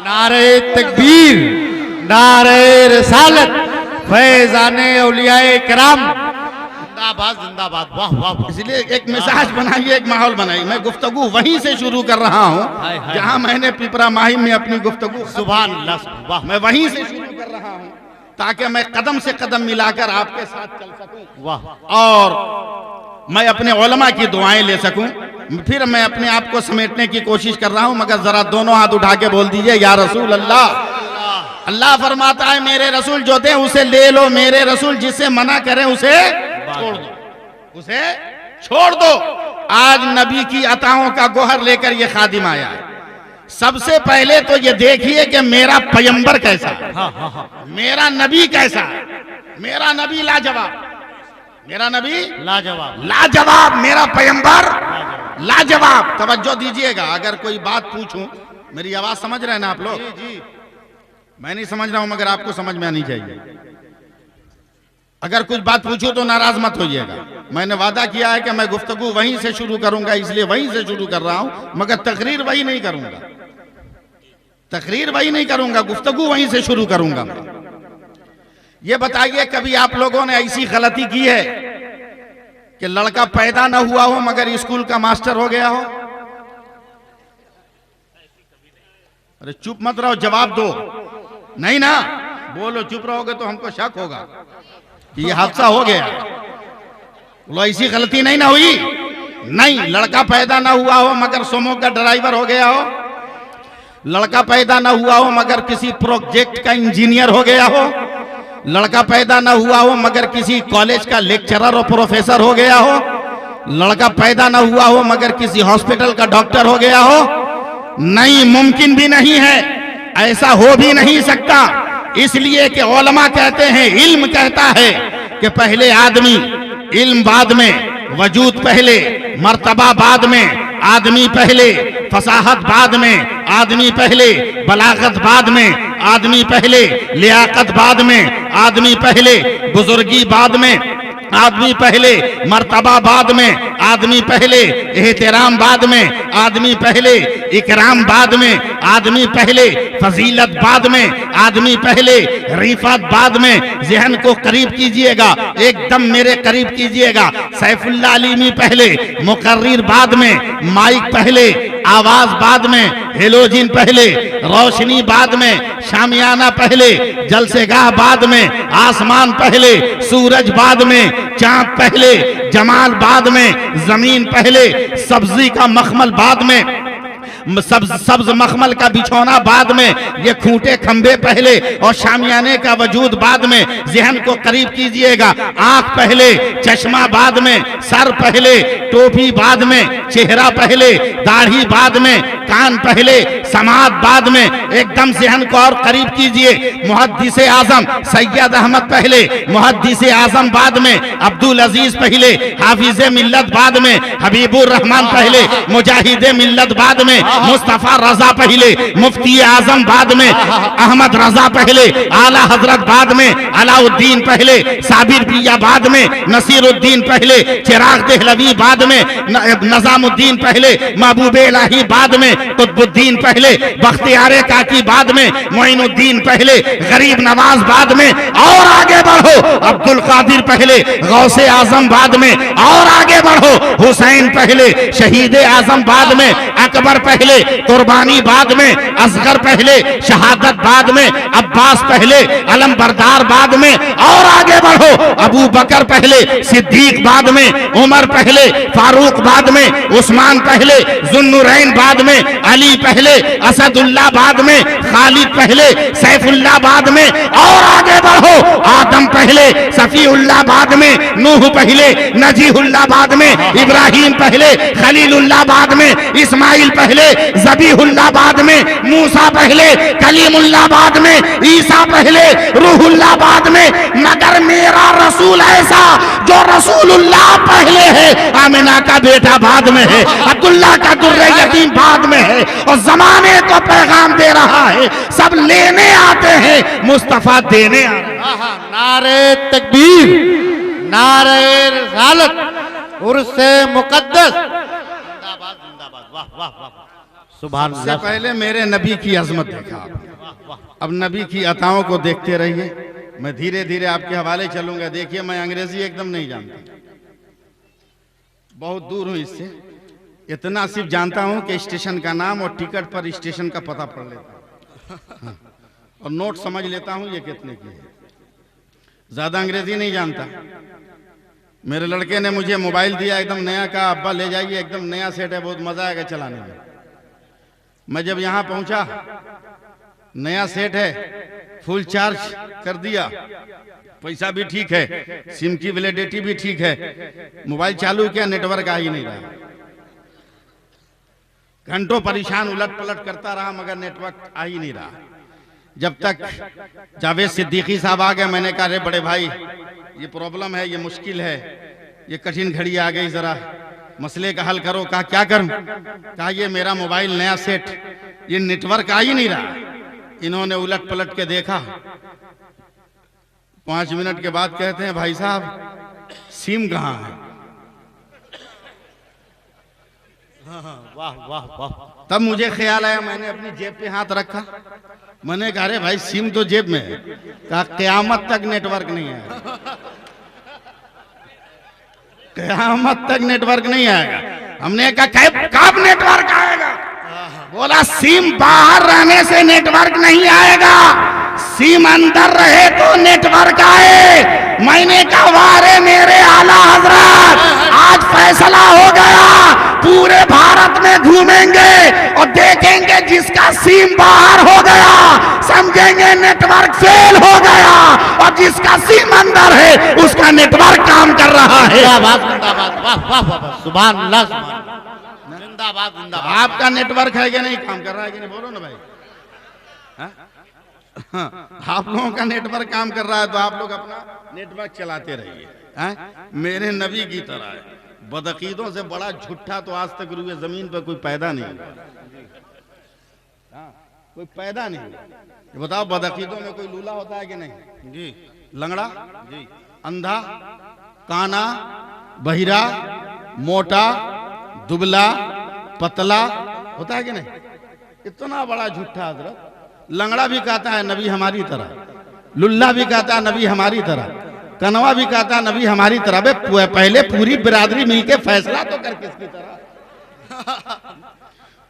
नारे तकबीर, नारे रिसालत, फैज़ाने औलियाए किराम, जिंदाबाद जिंदाबाद, वाह वाह वाह। इसलिए एक मिजाज बनाइए, एक माहौल बनाइए। मैं गुफ्तगू वहीं से शुरू कर रहा हूँ जहाँ मैंने पिपरा माही में अपनी गुफ्तगू, सुभान अल्लाह, वाह। मैं वहीं से शुरू कर रहा हूँ ताकि मैं कदम से कदम मिलाकर आपके साथ चल सकूं, वाह। और मैं अपने उलमा की दुआएं ले सकूं। फिर मैं अपने आप को समेटने की कोशिश कर रहा हूं, मगर जरा दोनों हाथ उठा के बोल दीजिए या रसूल अल्लाह। अल्लाह फरमाता है मेरे रसूल जो दे उसे ले लो, मेरे रसूल जिसे मना करें उसे छोड़ दो, उसे छोड़ दो। आज नबी की अताओं का गोहर लेकर ये खादिम आया है। सबसे पहले तो ये देखिए कि मेरा पैगंबर कैसा है, मेरा नबी कैसा है। मेरा नबी लाजवाब, मेरा नबी लाजवाब, लाजवाब, मेरा पैगंबर लाजवाब। तवज्जो दीजिएगा, अगर कोई बात पूछूं, मेरी आवाज समझ रहे हैं ना आप लोग? जी। मैं नहीं समझ रहा हूं मगर आपको समझ में आनी चाहिए। अगर कुछ बात पूछूं तो नाराज मत होइएगा। मैंने वादा किया है कि मैं गुफ्तगू वहीं से शुरू करूंगा, इसलिए वहीं से शुरू कर रहा हूं, मगर तकरीर वही नहीं करूंगा, तकरीर वही नहीं करूंगा, गुफ्तगू वहीं से शुरू करूंगा। ये बताइए कभी आप लोगों ने ऐसी गलती की है कि लड़का पैदा ना हुआ हो मगर स्कूल का मास्टर हो गया हो? अरे चुप मत रहो, जवाब दो। नहीं ना, बोलो, चुप रहोगे तो हमको शक होगा कि ये हादसा हो गया। बोलो ऐसी गलती नहीं ना हुई? नहीं, लड़का पैदा ना हुआ हो मगर सोमो का ड्राइवर हो गया हो, लड़का पैदा ना हुआ हो मगर किसी प्रोजेक्ट का इंजीनियर हो गया हो, लड़का पैदा ना हुआ हो मगर किसी कॉलेज का लेक्चरर और प्रोफेसर हो गया हो, लड़का पैदा ना हुआ हो मगर किसी हॉस्पिटल का डॉक्टर हो गया हो। नहीं, मुमकिन भी नहीं है, ऐसा हो भी नहीं सकता। इसलिए कि उलमा कहते हैं, इल्म कहता है कि पहले आदमी, इल्म बाद में, वजूद पहले, मर्तबा बाद में, आदमी पहले, फसाहत बाद में, आदमी पहले, बलागत बाद में, आदमी पहले, लियाकत बाद में, आदमी पहले, बुजुर्गी बाद में, आदमी पहले, मर्तबा बाद में, आदमी पहले, एहतराम बाद में, आदमी पहले, इकराम बाद में, आदमी पहले, फजीलत बाद में, आदमी पहले, रिफत बाद में। ज़हन को करीब कीजिएगा, एकदम मेरे करीब कीजिएगा। सैफुल्लाह अलीमी पहले, मुकर्रिर बाद में, माइक पहले, आवाज बाद में, हेलोजिन पहले, रोशनी बाद में, शामियाना पहले, जलसेगाह बाद में, आसमान पहले, सूरज बाद में, चांद पहले, जमाल बाद में, जमीन पहले, सब्जी का मखमल बाद में, सब्ज मखमल का बिछौना बाद में, ये खूंटे खंबे पहले और शामियाने का वजूद बाद में। ज़हन को करीब कीजिएगा, आंख पहले, चश्मा बाद में, सर पहले, टोपी बाद में, चेहरा पहले, दाढ़ी बाद में, कान पहले, समात बाद में। एकदम ज़हन को और करीब कीजिए। मुहद्दिस आजम सैयद अहमद पहले, मुहद्दिस आजम बाद में, अब्दुल अजीज पहले, हाफिज मिल्लत बाद में, हबीबुर रहमान पहले, मुजाहिद मिल्लत बाद में, मुस्तफा रजा पहले, मुफ्ती आजम बाद में, अहमद रजा पहले, आला हजरत बाद में, अलाउद्दीन पहले, साबिर पिया बाद में, नसीरुद्दीन पहले, चिराग देहलवी बाद में, नजामुद्दीन पहले, महबूब इलाही बाद में, कुतुबुद्दीन पहले, बख्तियार काकी बाद में, मोइनुद्दीन पहले, गरीब नवाज बाद में। और आगे बढ़ो, अब्दुल कादिर पहले, गौसे आजम बाद में। और आगे बढ़ो, हुसैन पहले, शहीद आजम बाद में, अकबर पहले, कुर्बानी बाद में, असगर पहले, शहादत बाद में, अब्बास पहले, अलम बरदार बाद में। और आगे बढ़ो, अबू बकर पहले, सिद्दीक बाद में, उमर पहले, फारूक बाद में, उस्मान पहले, जुन्नुरैन बाद में, अली पहले, असदुल्लाह बाद में, खालिद पहले, सैफुल्लाह बाद में। और आगे बढ़ो, आदम पहले, सफीउल्लाह बाद में, नूह पहले, नजीहुल्लाह बाद में, इब्राहिम पहले, खलीलुल्लाह बाद में, इस्माइल पहले, ज़बीहुल्लाह बाद में, मूसा पहले, कलीमुल्लाह बाद में, ईसा पहले, रूहुल्लाह बाद में। मगर मेरा रसूल ऐसा जो रसूलुल्लाह पहले है, आमिना का बेटा बाद में है, अब्दुल्लाह का दुर्रे यतीम बाद में है, और जमाने को पैगाम दे रहा है। सब लेने आते हैं, मुस्तफा देने आते हैं। नारे तकबीर, नारे रिसालत, उर्से मुकद्दस, जिंदाबाद जिंदाबाद, वाह वाह वाह। सुभान सबसे पहले मेरे नबी की अजमत देखा आपने, अब नबी की अताओं को देखते रहिए। मैं धीरे धीरे आपके हवाले चलूंगा। देखिए, मैं अंग्रेजी एकदम नहीं जानता, बहुत दूर हूं इससे। इतना सिर्फ जानता हूं कि स्टेशन का नाम और टिकट पर स्टेशन का पता पढ़ लेता हूं, और नोट समझ लेता हूं ये कितने की है। ज्यादा अंग्रेजी नहीं जानता। मेरे लड़के ने मुझे मोबाइल दिया एकदम नया, कहा अब्बा ले जाइए, एकदम नया सेट है, बहुत मजा आएगा चलाने में। मैं जब यहां पहुंचा, नया सेट है, फुल चार्ज कर दिया, पैसा भी ठीक है, सिम की वैलिडिटी भी ठीक है, मोबाइल चालू किया, नेटवर्क आ ही नहीं रहा। घंटों परेशान उलट पलट करता रहा, मगर नेटवर्क आ ही नहीं रहा। जब तक जावेद सिद्दीकी साहब आ गए, मैंने कहा अरे बड़े भाई, ये प्रॉब्लम है, ये मुश्किल है, ये कठिन घड़ी आ गई, जरा मसले का हल करो। कहा क्या करूं? कहा ये मेरा मोबाइल नया सेट, ये नेटवर्क आ ही नहीं रहा। इन्होंने उलट पलट के देखा, 5 मिनट के बाद कहते हैं भाई साहब सिम कहाँ है? वाह वाह वाह। तब मुझे ख्याल आया, मैंने अपनी जेब पे हाथ रखा, मैंने कहा अरे भाई सिम तो जेब में है। कहा क़यामत तक नेटवर्क नहीं आएगा, क़यामत तक नेटवर्क नहीं आएगा। हमने कहा कब नेटवर्क आएगा? बोला सिम बाहर रहने से नेटवर्क नहीं आएगा, सिम अंदर रहे तो नेटवर्क आए। मैंने कहा वारे मेरे आला हजरत, आज फैसला हो गया, पूरे भारत में घूमेंगे और देखेंगे जिसका सिम बाहर हो गया समझेंगे नेटवर्क फेल हो गया, और जिसका सिम अंदर है उसका नेटवर्क काम कर रहा है। जिंदाबाद जिंदाबाद, वाह वाह वाह, सुभान अल्लाह, जिंदाबाद जिंदाबाद। आपका नेटवर्क है कि नहीं, काम कर रहा है कि नहीं, बोलो ना भाई। हाँ, आप लोगों का नेटवर्क काम कर रहा है तो आप लोग अपना नेटवर्क चलाते रहिए। मेरे नबी की तरह है। बदअकीदों से बड़ा झूठा तो आज तक रुए जमीन पर कोई पैदा नहीं हुआ। कोई पैदा नहीं हुआ। ये बताओ, बदअकीदों में कोई लूला होता है कि नहीं? जी। लंगड़ा जी, अंधा, काना, बहिरा, मोटा, दुबला, पतला होता है कि नहीं? इतना बड़ा झूठा हजरत। लंगड़ा भी कहता है नबी हमारी तरह, लुल्ला भी कहता है नबी हमारी तरह, कनवा भी कहता है नबी हमारी तरह। बे पहले पूरी बिरादरी मिलके फैसला तो कर किसकी तरह।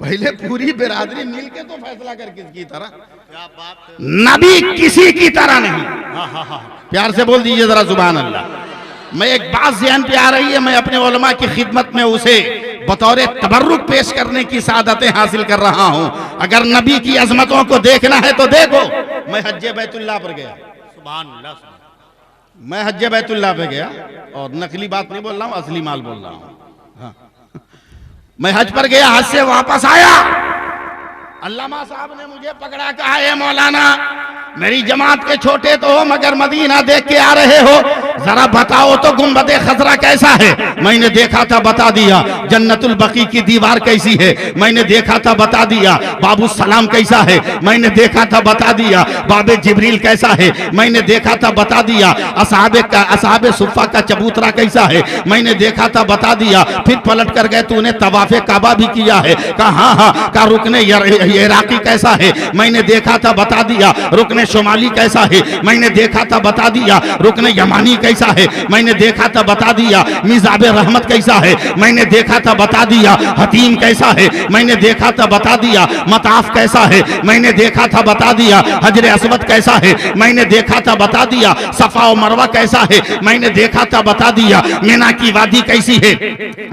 पहले पूरी बिरादरी मिलके तो फैसला कर किसकी तरह। क्या बात, नबी किसी की तरह नहीं। प्यार से बोल दीजिए जरा सुभान अल्लाह। मैं एक बात ज़हन पे आ रही है, मैं अपने उलमा की खिदमत में उसे बतौर तबर्रुक पेश करने की सादतें हासिल कर रहा हूं। अगर नबी की अजमतों को देखना है तो देखो। मैं हज्जे बैतुल्लाह पर गया, सुभान अल्लाह, मैं हज्जे बैतुल्लाह पे गया और नकली बात नहीं बोल रहा हूं, असली माल बोल रहा हूं। हाँ। मैं हज पर गया, हज से वापस आया, अल्लामा साहब ने मुझे पकड़ा, कहा है मौलाना मेरी जमात के छोटे तो हो मगर मदीना देख के आ रहे हो, जरा बताओ तो गुंबदे खजरा कैसा है। मैंने देखा था, बता दिया। जन्नतुल बकी की दीवार कैसी है, मैंने देखा था, बता दिया। बाबू सलाम कैसा है, मैंने देखा था, बता दिया। बाबे जिब्रील कैसा है, मैंने देखा था, बता दिया। असहाबे सुफ़ा का चबूतरा कैसा है, मैंने देखा था, बता दिया। फिर पलट कर गए, तूने तवाफ़े काबा भी किया है? कहा हाँ हाँ। का रुकने इराकी कैसा है, मैंने देखा था, बता दिया। रुकने शुमाली कैसा है, मैंने देखा था, बता दिया। रुकने यमानी कैसा है, मैंने देखा था, बता दिया। मिज़ाबे रहमत कैसा है, मैंने देखा था, बता दिया। हतीम कैसा है, मैंने देखा था, बता दिया। मताफ कैसा है, मैंने देखा था, बता दिया। हजरे अस्वद कैसा है, मैंने देखा था, बता दिया। सफा और मरवा कैसा है, मैंने देखा था, बता दिया। मीना की वादी कैसी है,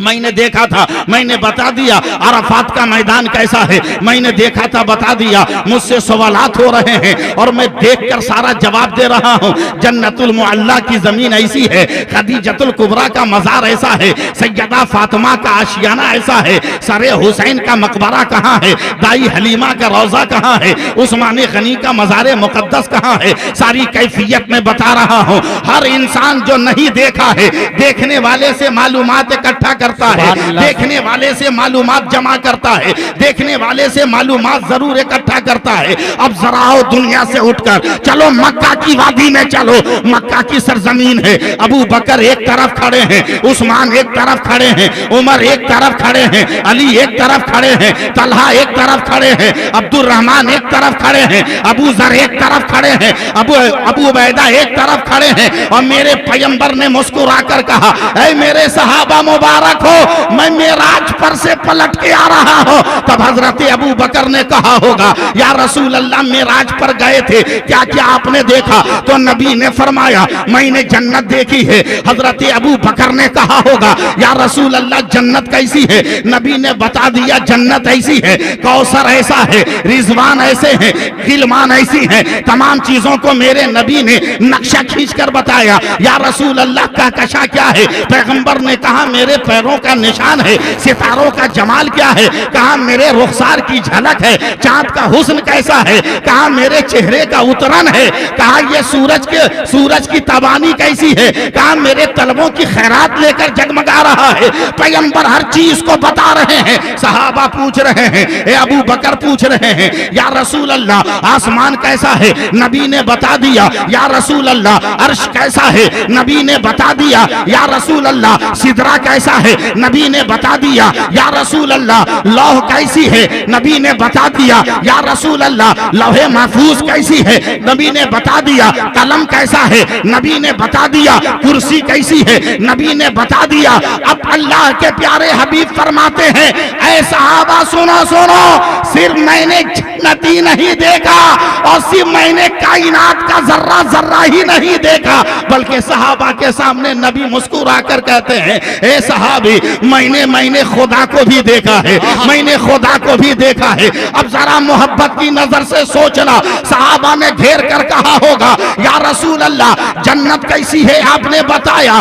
मैंने देखा था, मैंने बता दिया। अराफात का मैदान कैसा है, मैंने देखा था, बता दिया। मुझसे सवालात हो रहे हैं और मैं देखकर सारा जवाब दे रहा हूं। जन्नतुल मुअल्ला की जमीन ऐसी है, खदीजतुल कुबरा का मजार ऐसा है, सैयदा फातिमा का आशियाना ऐसा है, सरे हुसैन का मकबरा कहाँ है, दाई हलीमा का रोजा कहाँ है, उस्मानी गनी का मज़ारे मुकद्दस कहाँ है, सारी कैफियत में बता रहा हूँ। हर इंसान जो नहीं देखा है, देखने वाले से मालूमात इकट्ठा करता है, देखने वाले से मालूमात जमा करता है, देखने वाले से मालूमात जरूर इकट्ठा करता है। अब जरा आओ दुनिया से उठकर चलो मक्का की वादी में चलो। मक्का की सरजमीन है, अबू बकर एक तरफ खड़े हैं, उस्मान एक तरफ खड़े हैं, उमर एक तरफ खड़े हैं, अली एक तरफ खड़े हैं, तलहा एक तरफ खड़े हैं, अब्दुल रहमान एक तरफ खड़े हैं, अबू जर एक तरफ खड़े हैं, अबू उबैदा एक तरफ खड़े हैं। और मेरे पैगंबर ने मुस्कुरा कर कहा, ऐ मेरे सहाबा मुबारक हो, मैं मेराज पर से पलट के आ रहा हूं। तब हजरत अबू बकर ने कहा होगा, या रसूल अल्लाह मेराज पर गए थे, क्या क्या आपने देखा? तो नबी ने फरमाया, मैंने जन्नत देखी है। हजरत अबू बकर ने कहा होगा, या रसूल अल्लाह जन्नत कैसी है? नबी ने बता दिया, जन्नत ऐसी है, कौसर ऐसा है, रिजवान ऐसे हैं, गिलमान ऐसी हैं। तमाम चीजों को मेरे नबी ने नक्शा खींच कर बताया। या रसूल अल्लाह का कशा क्या है? पैगंबर ने कहा, मेरे पैरों का निशान है। सितारों का जमाल क्या है? कहा मेरे रुखसार की झलक है। चांद का हुस्न कैसा है? कहा मेरे चेहरे का उतरन है। कहा ये सूरज की तबानी कैसी है? कहा मेरे तलबों की खैरात लेकर जगमगा रहा है। पैगंबर हर चीज को बता रहे हैं। सहाबा पूछ रहे हैं, ए अबू बकर पूछ रहे हैं, या रसूल अल्लाह आसमान कैसा है? नबी ने बता दिया। या रसूल अल्लाह अर्श कैसा है? नबी ने बता दिया। या रसूल अल्लाह सिदरा कैसा है? नबी ने बता दिया। या रसूल अल्लाह लौह कैसी है? नबी ने बता दिया। या रसूल अल्लाह लौहे महफूज कैसी है? नबी ने बता दिया। कलम कैसा है? नबी ने बता दिया। कुर्सी कैसी है? नबी ने बता दिया। अब अल्लाह के प्यारे हबीब फरमाते हैं, ऐ सहाबा सुनो सुनो, सिर्फ मैंने जन्नती नहीं देखा और सिर्फ मैंने कायनात का जर्रा जर्रा ही नहीं देखा, बल्कि सहाबा के सामने नबी मुस्कुरा कर कहते हैं, ए सहाबी मैंने खुदा को भी देखा है, मैंने खुदा को भी देखा है। अब जरा मोहब्बत की नजर से सोचना, सहाबा ने घेर कर कहा होगा, या रसूल अल्लाह जन्नत कैसी है? आपने बताया।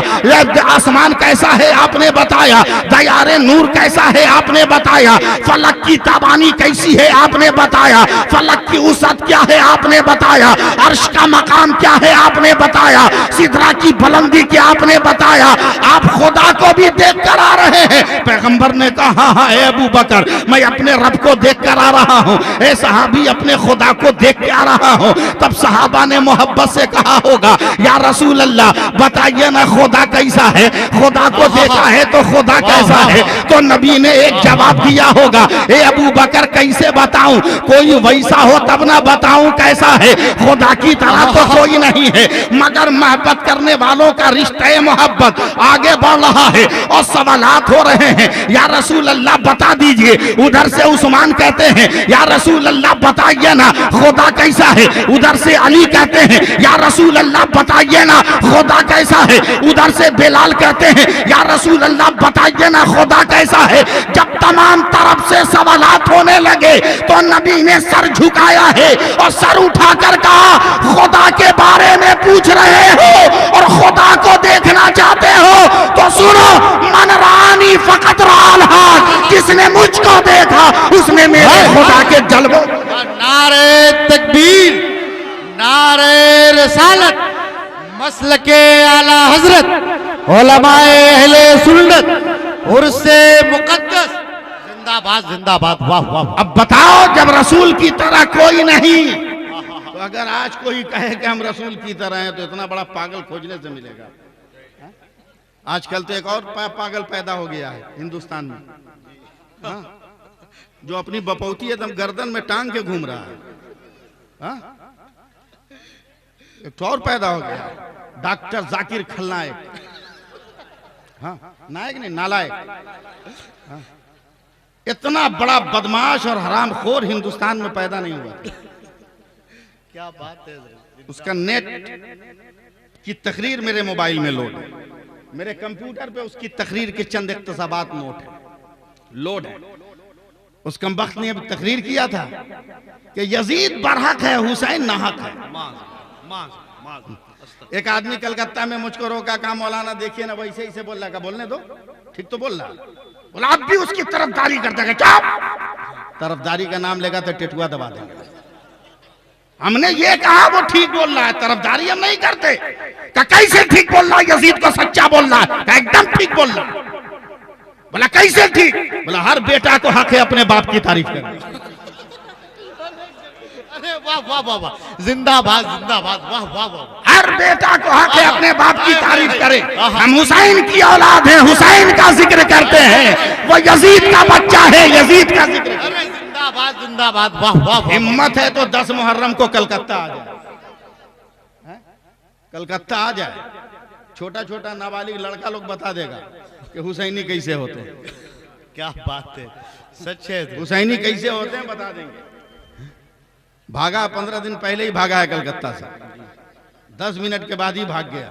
आसमान कैसा है? आपने बताया। दयारे नूर कैसा है? आपने बताया। फलक की ताबानी कैसी कैसी है आपने बताया, फलक की वसअत क्या है आपने बताया, अर्श का मकाम क्या है आपने बताया, सिदरा की बुलंदी क्या आपने बताया। आप खुदा को भी देख कर आ रहे हैं। पैगंबर ने कहा हाँ ए अबू बकर, मैं अपने रब को देख कर आ रहा हूँ। ए सहाबी, अपने खुदा को देख के आ रहा हूँ। तब सहाबा ने मोहब्बत से कहा होगा या रसूल अल्लाह बताइए ना खुदा कैसा है, खुदा को देखा है तो खुदा कैसा है। तो नबी ने एक जवाब दिया होगा, ए अबू बकर कैसे बताऊं, कोई वैसा हो तब ना बताऊं कैसा है, खुदा की तरह तो कोई नहीं है। मगर मोहब्बत करने वालों का रिश्ता मोहब्बत आगे बढ़ रहा है और सवालात हो रहे हैं, या रसूल अल्लाह बता दीजिए। उधर से उस्मान कहते हैं या रसूल अल्लाह बताइए ना खुदा कैसा है। उधर से अली कहते हैं या रसूल अल्लाह बताइए ना खुदा कैसा है। उधर से बिलाल कहते हैं या रसूल अल्लाह बताइए ना खुदा कैसा है। जब तमाम तरफ से सवालात होने लगे तो नबी ने सर झुकाया है और सर उठाकर कहा, खुदा के बारे में पूछ रहे हो और खुदा को देखना चाहते हो तो सुनो, मन रानी फकत राल हाथ, जिसने मुझको देखा उसने मेरे खुदा के जलवों। नारे तकबीर, नारे रसालत, मसलके आला हजरत, उलमाए अहले सुन्नत, उर्से मुकद्दस, जिंदाबाद जिंदाबाद, वाह वाह। अब बताओ, जब रसूल की तरह कोई नहीं, तो अगर आज कोई कहे कि हम रसूल की तरह हैं तो इतना बड़ा पागल खोजने से मिलेगा। आजकल तो एक और पागल पैदा हो गया है हिंदुस्तान में, हाँ? जो अपनी बपौती एकदम गर्दन में टांग के घूम रहा है, हाँ? एक और पैदा हो गया, डॉक्टर जाकिर खलनायक, हाँ? नायक नहीं, नालायक, हाँ? इतना बड़ा बदमाश और हरामखोर हिंदुस्तान में पैदा नहीं हुआ। क्या बात है। उसका नेट की तकरीर मेरे मोबाइल में लोड है, मेरे कंप्यूटर पे उसकी तकरीर के चंद इक्तसाबात नोट है, लोड है। उस कमबख्त ने अब तकरीर किया था कि यजीद बरहक है, हुसैन नाहक है। एक आदमी कलकत्ता में मुझको रोका, कहा मौलाना देखिए ना वैसे ही से बोल रहा है, बोलने दो, ठीक तो बोल रहा, बोला आप भी उसकी तरफदारी करते हैं। क्या तरफदारी का नाम लेगा तो टेटुआ दबा देंगे। हमने ये कहा वो ठीक बोल रहा है, तरफदारी हम नहीं करते। कैसे ठीक बोल रहा है, यजीद को सच्चा बोल रहा है, एकदम ठीक बोल रहा। बोला कैसे ठीक, बोला हर बेटा को हक है अपने बाप की तारीफ करने। अरे वाह वाह वाह वाह, जिंदाबाद जिंदाबाद, वाह वाह वाह। हर बेटा को हक है अपने बाप की तारीफ करे। हम हुसैन की औलाद हैं, हुसैन का जिक्र करते हैं, वो यजीद का बच्चा है, यजीद का जिक्र। अरे जिंदाबाद जिंदाबाद, वाह वाह। हिम्मत है तो 10 मुहर्रम को कलकत्ता आ जाए, कलकत्ता आ जाए, छोटा छोटा नाबालिग लड़का लोग बता देगा कि हुसैनी कैसे होते हैं। क्या बात है, सच है। हुसैनी कैसे होते हैं बता देंगे। भागा 15 दिन पहले ही भागा है कलकत्ता से, 10 मिनट के बाद ही भाग गया।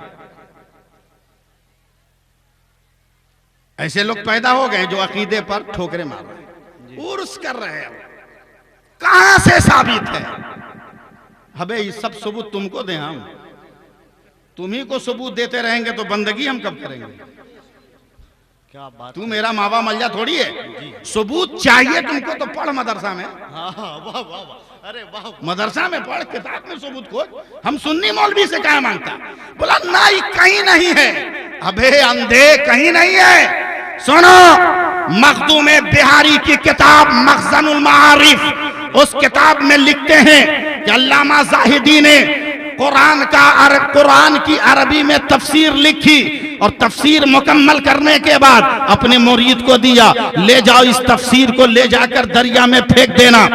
ऐसे लोग पैदा हो गए जो अकीदे पर ठोकरे मार रहे हैं, उर्स कर रहे हैं। कहां से साबित है? अबे ये सब सबूत तुमको दें, हम तुम्ही को सबूत देते रहेंगे तो बंदगी हम कब करेंगे? क्या बात। तू मेरा मावा मल्ला थोड़ी है, सबूत चाहिए तुमको तो पढ़ मदरसा में। हाँ वाह वाह वाह, अरे वाह। मदरसा में पढ़, किताब में सबूत खोज। हम सुन्नी मौलवी से क्या मांगता? बोला नहीं, कहीं नहीं है। अबे अंधे, कहीं नहीं है। सुनो, मखदूम बिहारी की किताब मखज़नुल मारिफ, उस किताब में लिखते हैं कि अल्लामा ज़ाहिदी ने कुरान की अरबी में तफसीर लिखी और तफसीर मुकम्मल करने के बाद अपने मुरीद को दिया, ले जाओ इस तफसीर को ले जाकर दरिया में फेंक देना।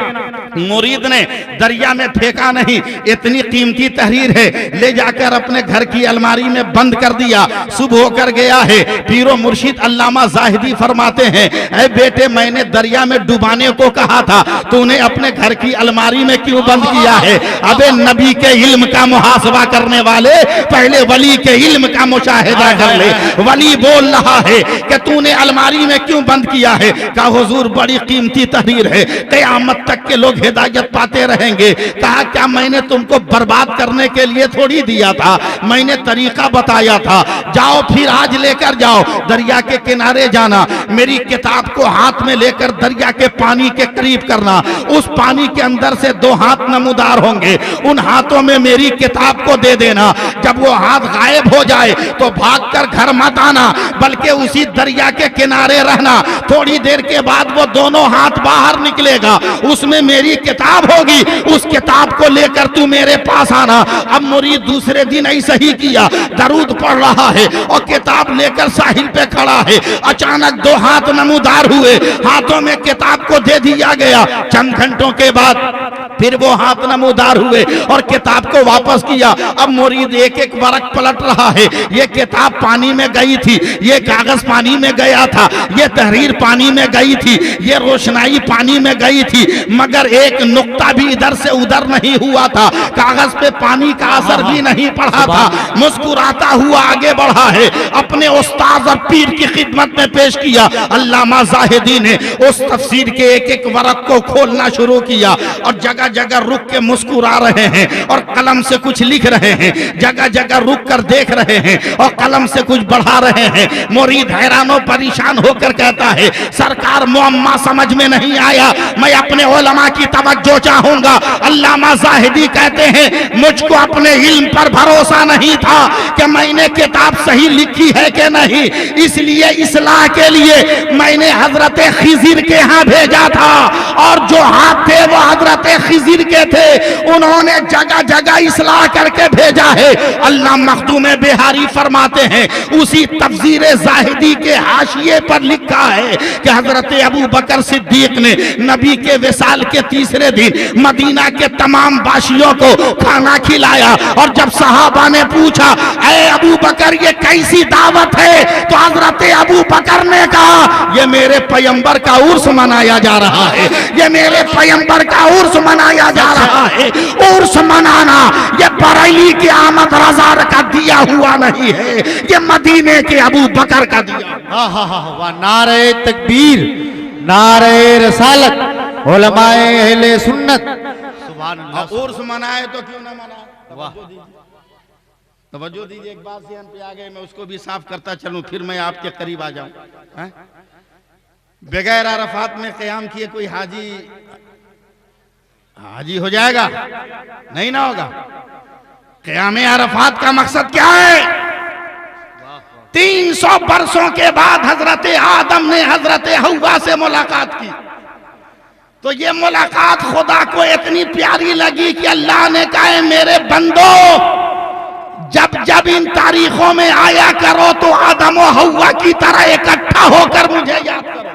मुरीद ने दरिया में फेंका नहीं, इतनी कीमती तहरीर है, ले जाकर अपने घर की अलमारी में बंद कर दिया। सुबह होकर गया है, पीरो मुर्शिद अल्लामा ज़ाहिदी फरमाते हैं, ऐ बेटे मैंने दरिया में डुबाने को कहा था, तूने अपने घर की अलमारी में क्यों बंद किया है? अबे नबी के इल्म का मुहासबा करने वाले पहले वली के इल्म का मुशाहिदा कर ले। वली बोल रहा है कि तूने अलमारी में क्यों बंद किया है? कहा हुजूर बड़ी कीमती तहरीर है, क़यामत तक के लोग हिदायत पाते रहेंगे। कहा क्या मैंने तुमको बर्बाद करने के लिए थोड़ी दिया था, मैंने तरीका बताया था। जाओ फिर आज लेकर जाओ, दरिया के किनारे जाना, मेरी किताब को हाथ में लेकर दरिया के पानी के करीब करना। उस पानी के अंदर से 2 हाथ नमूदार होंगे, उन हाथों में मेरी किताब को दे देना। जब वो हाथ गायब हो जाए तो भागकर घर मत आना, बल्कि उसी दरिया के किनारे रहना। थोड़ी देर के बाद वो दोनों हाथ बाहर निकलेगा, उसमें मेरी किताब होगी, उस किताब को लेकर तू मेरे पास आना। अब मुरीद दूसरे दिन ऐसा ही किया, दरूद पढ़ रहा है और किताब लेकर साहिल पे खड़ा है। अचानक 2 हाथ नमूदार हुए, हाथों में किताब को दे दिया गया। चंद घंटों के बाद फिर वो हाथ नमूदार हुए और किताब को वापस किया। अब मुरीद एक एक वर्क पलट रहा है। ये किताब पानी में गई थी, ये कागज पानी में गया था, ये तहरीर पानी में गई थी, ये रोशनाई पानी में गई थी, मगर एक नुक्ता भी इधर से उधर नहीं हुआ था। कागज पे पानी का असर भी नहीं पड़ा था। मुस्कुराता हुआ आगे बढ़ा है, अपने उस्ताद और पीर की खिदमत में पेश किया। अल्लामा ज़ाहिदी ने उस तफसीर के एक एक वर्क को खोलना शुरू किया और जगह जगह रुक के मुस्कुरा रहे हैं और कलम से कुछ लिख रहे हैं, जगह जगह रुक कर देख रहे हैं और कलम से कुछ बढ़ा रहे हैं। मुरीद हैरानो परेशान होकर कहता है, सरकार मुअम्मा समझ में नहीं आया, मैं अपने उलमा की तवज्जो चाहूंगा। अल्लामा ज़ाहिदी कहते हैं, मुझको अपने इल्म पर भरोसा नहीं था कि मैंने किताब सही लिखी है कि नहीं, इसलिए इस्लाह के लिए मैंने हजरत खिज़िर के यहाँ भेजा था और जो हाथ थे वो हजरत खिज़िर के थे, उन्होंने जगह जगह इस्लाह करके भेजा है। अल्लाह मखदूम बिहारी फरमाते हैं, उसी तफसीर ज़ाहिदी के हाशिए पर लिखा है कि हजरत अबू बकर सिद्दीक ने नबी के विसाल के तीसरे दिन मदीना के तमाम बाशियों को खाना खिलाया और जब सहाबा ने पूछा, ऐ अबू बकर ये कैसी दावत है, तो हजरत अबू बकर ने कहा, ये मेरे पैगंबर का उर्स मनाया जा रहा है, ये मेरे पैगंबर का उर्स मनाया जा रहा है। उर्स मनाना ये बरेली के अहमद रजा का दिया हुआ नहीं है, ये मदीने के अबू बकर का दिया। वाह, नारे तकबीर, नारे रसालत, उलमाए अहले सुन्नत। सुभान अल्लाह। उर्स मनाए तो क्यों ना मनाए। वाह, तवज्जो दीजिए। एक बात ज़हन पे आ गए, मैं उसको भी साफ करता चलूं, फिर मैं आपके करीब आ जाऊं। बगैर अरफात में क़याम किए कोई हाजी हो जाएगा? नहीं ना होगा। क़याम अरफात का मकसद क्या है? 300 बरसों के बाद हजरत आदम ने हजरत हव्वा से मुलाकात की, तो ये मुलाकात खुदा को इतनी प्यारी लगी कि अल्लाह ने कहा, मेरे बंदो जब जब इन तारीखों में आया करो तो आदम और हव्वा की तरह इकट्ठा होकर मुझे याद करो,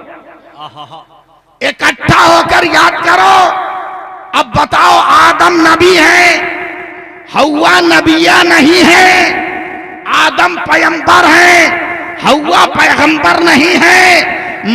इकट्ठा होकर याद करो। अब बताओ, आदम नबी है, हव्वा नबिया नहीं है। आदम पैगंबर है, हव्वा पैगंबर नहीं है,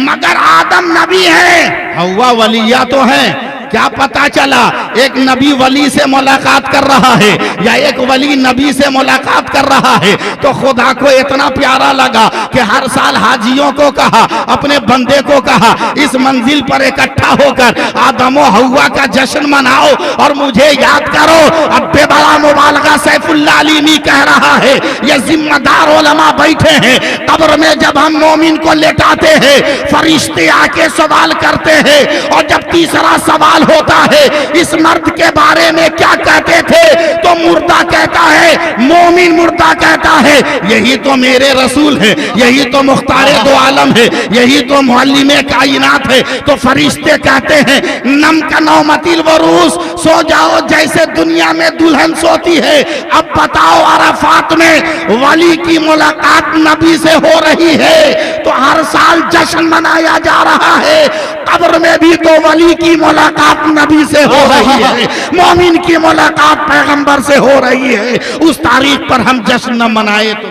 मगर आदम नबी है, हव्वा वलिया तो है। क्या पता चला, एक नबी वली से मुलाकात कर रहा है या एक वली नबी से मुलाकात कर रहा है, तो खुदा को इतना प्यारा लगा कि हर साल हाजियों को कहा, अपने बंदे को कहा, इस मंजिल पर इकट्ठा होकर आदम और हव्वा का जश्न मनाओ और मुझे याद करो। अब बेबड़ा मुबालगा सैफुल्लाह अलीमी कह रहा है, ये जिम्मेदार उलमा बैठे हैं, कब्र में जब हम मोमिन को लेटाते हैं, फरिश्ते आके सवाल करते हैं, और जब तीसरा सवाल होता है, इस मर्द के बारे में क्या कहते थे, तो मुर्दा कहता है, मोमिन मुर्दा कहता है, यही तो मेरे रसूल है, यही तो मुख्तारे दो आलम है, यही तो मुअल्लिमे कायनात है। तो फरिश्ते कहते हैं, नम का नौमतिल वरूस, सो जाओ जैसे दुनिया में दुल्हन सोती है। अब बताओ, अरफात में वली की मुलाकात नबी से हो रही है, तो हर साल जश्न मनाया जा रहा है। कब्र में भी तो वली की मुलाकात नबी से हो रही है, मोमिन की मुलाकात पैगंबर से हो रही है। उस तारीख पर हम जश्न न मनाए तो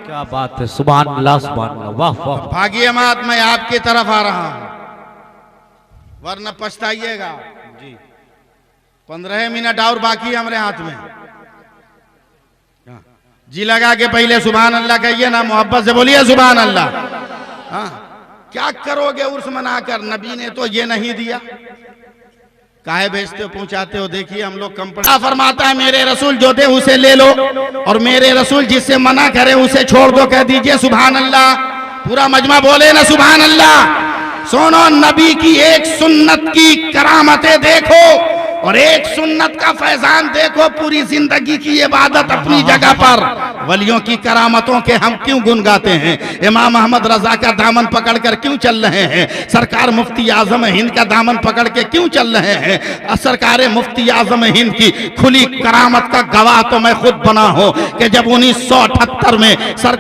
क्या बात है। सुभान अल्लाह, सुभान अल्लाह। वाह वाह। भागिए मत, मैं आपकी तरफ आ रहा हूं, वरना पछताइएगा। जी, 15 मिनट और बाकी हमारे हाथ में। जी लगा के पहले सुभान अल्लाह कहिए ना, मोहब्बत से बोलिए सुभान अल्लाह। हाँ, क्या करोगे उर्स मनाकर? नबी ने तो ये नहीं दिया। काहे भेजते हो, पहुंचाते हो? देखिए हम लोग कम पढ़ा। फरमाता है मेरे रसूल जो दे उसे ले लो, और मेरे रसूल जिससे मना करे उसे छोड़ दो। कह दीजिए सुभान अल्लाह। पूरा मजमा बोले ना सुभान अल्लाह। सुनो, नबी की एक सुन्नत की करामतें देखो और एक सुन्नत का फैजान देखो। पूरी जिंदगी की इबादत अपनी जगह पर, वलियों की करामतों के हम क्यों गुन गाते हैं? इमाम अहमद रजा का दामन पकड़कर क्यों चल रहे हैं? सरकार मुफ्ती आजम हिंद का दामन पकड़ के क्यों चल रहे हैं? सरकार मुफ्ती आजम हिंद की खुली करामत का गवाह तो मैं खुद बना हूं कि जब 1978 में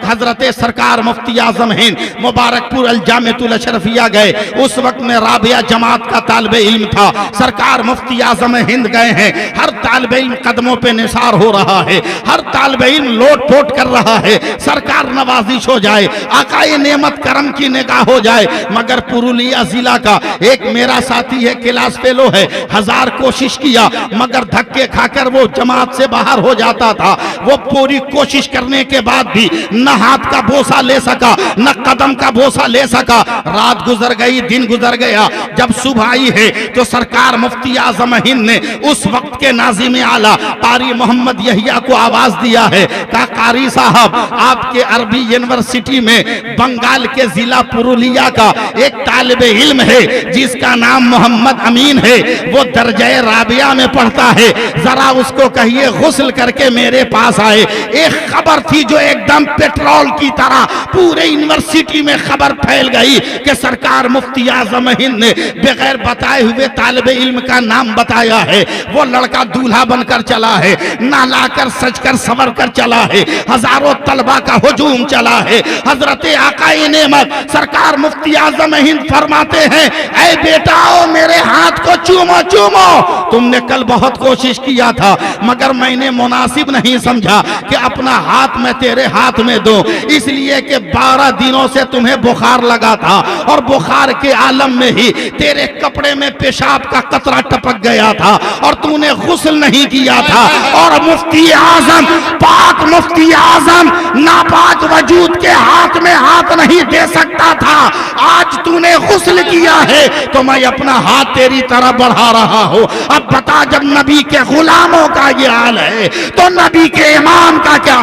हजरत सरकार मुफ्ती आजम हिंद मुबारकपुर अल जामिअतुल अशरफिया गए, उस वक्त में राबिया जमात का तालिबे इल्म था। सरकार मुफ्ती आजम हिंद गए हैं, हर तालिबे इल्म कदमों पे निसार हो रहा है, हर तालिबे इल्म लोट पोट कर रहा है। सरकार नवाजिश हो जाए, आकाए नेमत करम की निगाह हो जाए। मगर पुरुलिया जिला का एक मेरा साथी है, क्लास फेलो है, 1000 कोशिश किया मगर धक्के खाकर वो जमात से बाहर हो जाता था। वो पूरी कोशिश करने के बाद भी न हाथ का बोसा ले सका, न कदम का बोसा ले सका। रात गुजर गई, दिन गुजर गया। जब सुबह आई है तो सरकार मुफ्ती आजम हिंद ने उस वक्त के नाज़िम आला कारी मोहम्मद यहिया को आवाज दिया है, कहा कारी साहब आपके अरबी यूनिवर्सिटी में बंगाल के जिला पुरुलिया का एक तालिबे इल्म है जिसका नाम मोहम्मद अमीन है, वो दर्जे राबिया में पढ़ता है, जरा उसको कहिए गुस्ल करके मेरे पास आए। एक खबर थी जो एकदम पेट्रोल की तरह पूरे यूनिवर्सिटी में खबर फैल गई कि सरकार मुफ्ती आजम हिंद ने बगैर बताए हुए तालिबे इल्म का नाम बताया है। वो लड़का दूल्हा बनकर चला है, नहलाकर सजकर संवर कर चला है, हजारों तलबा का हुजूम चला है। हजरत आकाए नेमत सरकार मुफ्ती आजम हिंद फरमाते हैं, ऐ बेटाओ मेरे हाथ को चूमो चूमो, तुमने कल बहुत कोशिश किया था मगर मैंने मुनासिब नहीं समझा कि अपना हाथ मैं तेरे हाथ में दूं, इसलिए कि 12 दिनों से तुम्हें बुखार लगा था और बुखार के आलम में ही तेरे कपड़े में पेशाब का कतरा टपक गया था और तूने गुस्ल नहीं किया था। और मुफ्ती आजम, पाक मुफ्ती आजम नापाक वजूद के हाथ में हाथ नहीं दे सकता था। आज तूने गुस्ल किया है तो मैं अपना हाथ तेरी तरफ बढ़ा रहा हूं। अब बता, जब नबी के गुलामों का ये हाल है तो नबी के इमाम का क्या?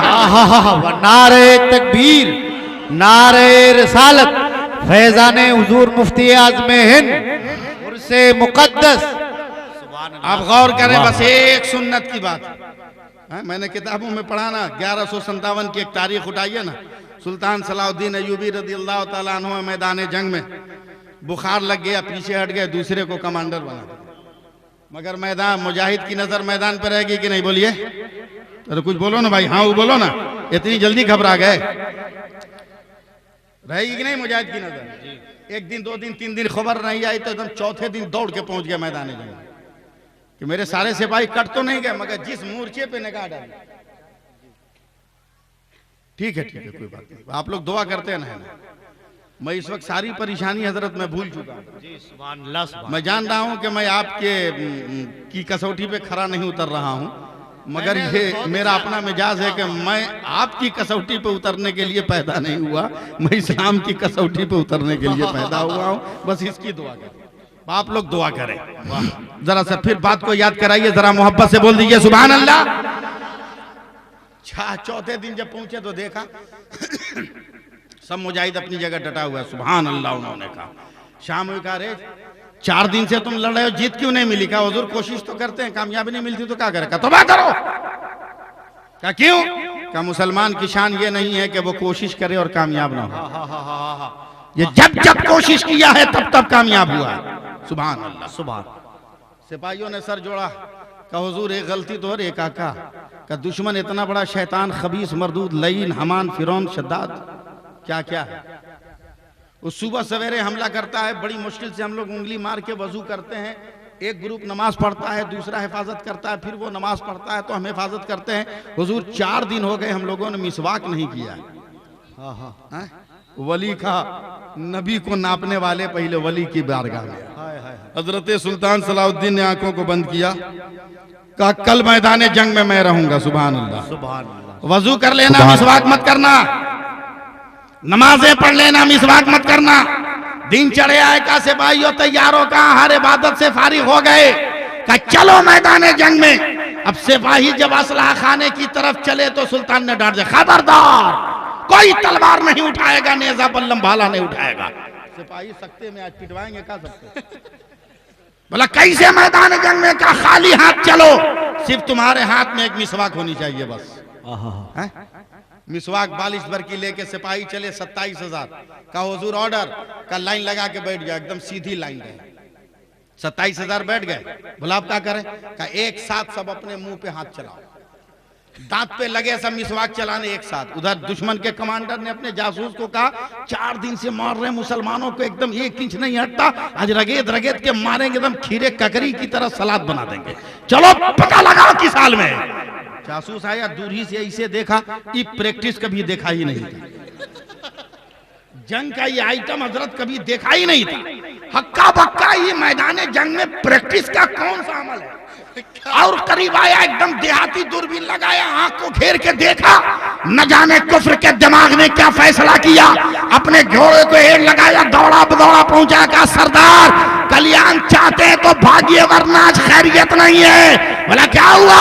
नारे तकबीर, नारे रिसालत, फैजाने हुजूर मुफ्ती आजम हिंद उर्से मुकद्दस। आप गौर करें, बस एक सुन्नत की बात है, मैंने किताबों में पढ़ा ना, 1157 की एक तारीख उठाइए ना, सुल्तान सलाउद्दीन अयूबी रज़ियल्लाहु ताला अन्हु मैदान जंग में बुखार लग गया, पीछे हट गए, दूसरे को कमांडर बना दिया। मगर मैदान, मुजाहिद की नजर मैदान पर रहेगी कि नहीं? बोलिए, तो कुछ बोलो ना भाई, हाँ वो बोलो ना, इतनी जल्दी घबरा गए, रहेगी कि नहीं मुजाहिद की नजर? एक दिन, 2 दिन, 3 दिन खबर नहीं आई तो एकदम चौथे दिन दौड़ के पहुंच गया मैदान जंग कि मेरे सारे सिपाही कट तो नहीं गए मगर जिस मोर्चे पे निगाह डाली। ठीक है, कोई बात नहीं, आप लोग दुआ करते हैं ना। मैं इस वक्त सारी परेशानी हजरत मैं भूल चुका हूं। मैं जान रहा हूं कि मैं आपके की कसौटी पे खरा नहीं उतर रहा हूं, मगर ये मेरा अपना मिजाज है कि मैं आपकी कसौटी पे उतरने के लिए पैदा नहीं हुआ, मैं इस्लाम की कसौटी पे उतरने के लिए पैदा हुआ हूं। बस इसकी दुआ करें, आप लोग दुआ करें। जरा सा फिर बात को याद कराइए, जरा मोहब्बत से बोल दीजिए सुभान अल्लाह। चौथे दिन जब पहुंचे तो देखा सब मुजाहिद अपनी जगह डटा हुआ है, सुभान अल्लाह। उन्होंने कहा, शाम हुई, कहा रे 4 दिन से तुम लड़ रहे हो, जीत क्यों नहीं मिली? कहा हुजूर कोशिश तो करते हैं, कामयाबी नहीं मिलती तो क्या करें? कहा तौबा करो। कहा क्यों? कहा मुसलमान की शान ये नहीं है कि वो कोशिश करे और कामयाब ना हो, ये जब जब कोशिश किया है तब तब कामयाब हुआ है। सुभान अल्लाह, सुभान। सिपाहियों ने सर जोड़ा, कहा हुजूर एक गलती तो और एक आका, का दुश्मन इतना बड़ा शैतान, खबीस, मरदूद, लईन, हमान, फिरौन, शद्दाद, क्या क्या है। उस सुबह सवेरे हमला करता है, बड़ी मुश्किल से हम लोग उंगली मार के वजू करते हैं, एक ग्रुप नमाज पढ़ता है, दूसरा हिफाजत करता है, फिर वो नमाज पढ़ता है तो हम हिफाजत करते हैं। हुजूर 4 दिन हो गए हम लोगों ने मिसवाक नहीं किया। वली का नबी को नापने वाले पहले वली की बारगाह में हजरत सुल्तान सलाउद्दीन ने आंखों को बंद किया, कहा कल मैदान जंग में मैं रहूंगा। सुभान अल्लाह, सुभान अल्लाह। वजू कर लेना, मिसवाक मत करना, नमाजें पढ़ लेना, मिसवाक मत करना। दिन चढ़े आए का सिपाहियों तैयारों का हर इबादत से फारिग हो गए, कि चलो मैदान जंग में। अब सिपाही जब असलहा खाने की तरफ चले तो सुल्तान ने डांट दिया, खबरदार, कोई तलवार नहीं उठाएगा, नेजा बल्लम भाला नहीं उठाएगा। सिपाही सकते में आज पिटवाएंगे क्या सकते? बोला कैसे मैदान जंग में? का खाली हाथ चलो, सिर्फ तुम्हारे हाथ में एक मिसवाक होनी चाहिए बस। है? मिसवाक 42 भर की लेके सिपाही चले 27,000 का हुजूर ऑर्डर का, लाइन लगा के बैठ गया, एकदम सीधी लाइन गए, 27,000 बैठ गए। बोला आप क्या करें? का एक साथ सब अपने मुंह पे हाथ चलाओ, दांत पे लगे सब मिसवाक चलाने एक साथ। उधर दुश्मन के कमांडर ने अपने जासूस को कहा, 4 दिन से मार रहे मुसलमानों को, एकदम 1 इंच नहीं हटता, आज रगेद रगेद के मारेंगे, एकदम खीरे ककरी की तरह सलाद बना देंगे, चलो पता लगाओ किस हाल में। जासूस आया, दूरी से ऐसे देखा, ये प्रैक्टिस कभी देखा ही नहीं था, जंग का ये आइटम हजरत कभी देखा ही नहीं था। हक्का बक्का ये मैदान जंग में प्रैक्टिस का कौन सा अमल है? और करीब आया, एकदम देहाती दूरबीन लगाया, आंख को घेर के देखा, न जाने कुफ्र के दिमाग ने क्या फैसला किया। अपने घोड़े को एड़ लगाया, दौड़ा बदौड़ा पहुंचा, कहा सरदार कल्याण चाहते हैं तो भागिए, वरना आज खैरियत नहीं है। बोला क्या हुआ?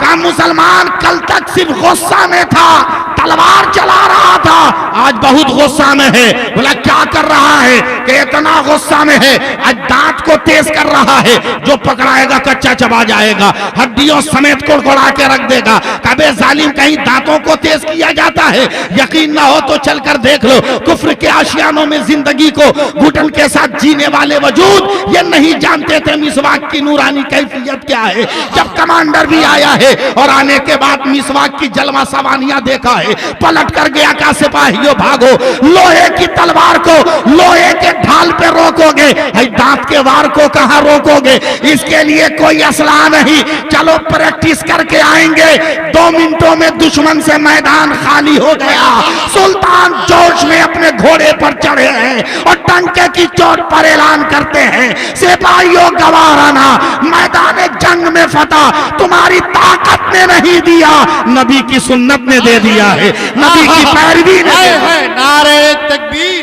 कहा मुसलमान कल तक सिर्फ गुस्सा में था, तलवार चला रहा था, आज बहुत गुस्सा में है। बोला क्या कर रहा है? कि इतना गुस्सा में है आज दांत को तेज कर रहा है, जो पकड़ाएगा कच्चा चबा जाएगा, हड्डियों समेत कुड़कुड़ा के रख देगा। कबे जालिम कहीं दांतों को तेज किया जाता है? यकीन ना हो तो चलकर देख लो, कुफ्र के आशियानों में जिंदगी को घुटन के साथ जीने वाले वजूद ये नहीं जानते थे मिसवाक की नूरानी कैफियत क्या है। जब कमांडर भी आया है और आने के बाद मिसवाक की जलवा सवानियां देखा है, पलट कर गया, का सिपाहियों भागो, लोहे की तलवार को लोहे के ढाल पे रोकोगे, दांत के वार को कहां रोकोगे? इसके लिए कोई असलाह नहीं, चलो प्रैक्टिस करके आएंगे। 2 मिनटों में दुश्मन से मैदान खाली हो गया। सुल्तान जोश में अपने घोड़े पर चढ़े हैं और टंके की चोट पर ऐलान करते हैं, सिपाहियों गवाराना, मैदान जंग में फतह तुम्हारी ताकत ने नहीं दिया, नबी की सुन्नत ने दे दिया है, नबी की पैरवी ने। नारे तकबीर,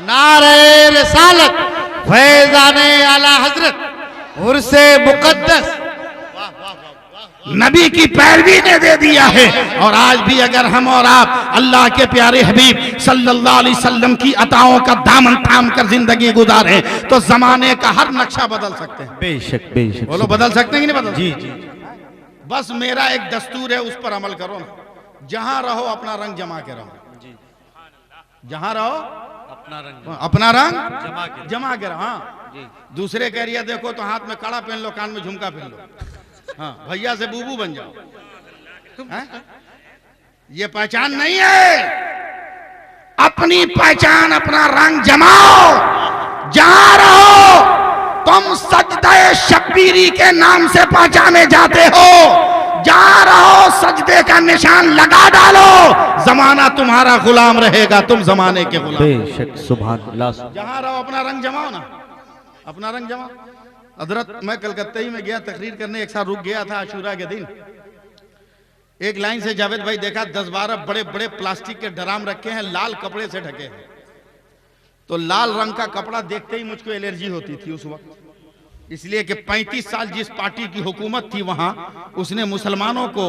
नारे रिसालत, फैज़ाने आला हजरत, उर्से मुकद्दस, नबी की पैरवी ने दे दिया है। और आज भी अगर हम और आप अल्लाह के प्यारे हबीब सल्लल्लाहु अलैहि वसल्लम की अताओं का दामन थाम कर जिंदगी गुजारे तो जमाने का हर नक्शा बदल सकते हैं। बेशक बेशक। बोलो बदल सकते हैं कि नहीं बदल? जी जी। बस मेरा एक दस्तूर है, उस पर अमल करो ना। जहां रहो अपना रंग जमा के रहो, जहां रहो अपना रंग जमा के रहो। हाँ, दूसरे कह रिया देखो तो हाथ में कड़ा पहन लो, कान में झुमका पहन लो, हाँ भैया से बूबू बन जाओ। ये पहचान नहीं है। अपनी पहचान, अपना रंग जमाओ। जहां रहो तुम सजदे शब्बीरी के नाम से पहचाने जाते हो, जहां रहो सजदे का निशान लगा डालो, जमाना तुम्हारा गुलाम रहेगा, तुम जमाने के गुलाम। बेशक सुभान अल्लाह। जहां रहो अपना रंग जमाओ ना, अपना रंग जमाओ। हजरत मैं कलकत्ता ही में गया तकरीर करने, एक साथ रुक गया था आशूरा के दिन। एक लाइन से जावेद भाई देखा 10-12 बड़े बड़े प्लास्टिक के ड्राम रखे हैं, लाल कपड़े से ढके हैं। तो लाल रंग का कपड़ा देखते ही मुझको एलर्जी होती थी उस वक्त, इसलिए कि 35 साल जिस पार्टी की हुकूमत थी वहां, उसने मुसलमानों को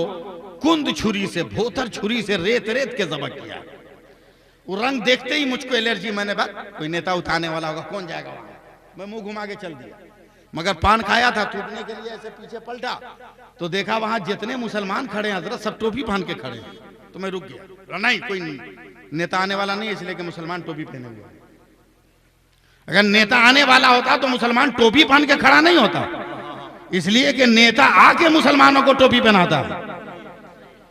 कुंद छुरी से, भोथर छुरी से रेत रेत के ज़ब्ह किया। वो रंग देखते ही मुझको एलर्जी। मैंने बात कोई नेता उठाने वाला होगा, कौन जाएगा वहां? मैं मुंह घुमा के चल दिया, मगर पान खाया था, थूकने के लिए ऐसे पीछे पलटा तो देखा वहां जितने मुसलमान खड़े हैं हजरत सब टोपी पहन के खड़े हैं। तो मैं रुक गया, नहीं कोई नेता आने वाला नहीं, इसलिए कि मुसलमान टोपी पहने हुए। अगर नेता आने वाला होता तो मुसलमान टोपी पहन के खड़ा नहीं होता, इसलिए कि नेता आके मुसलमानों को टोपी पहनाता।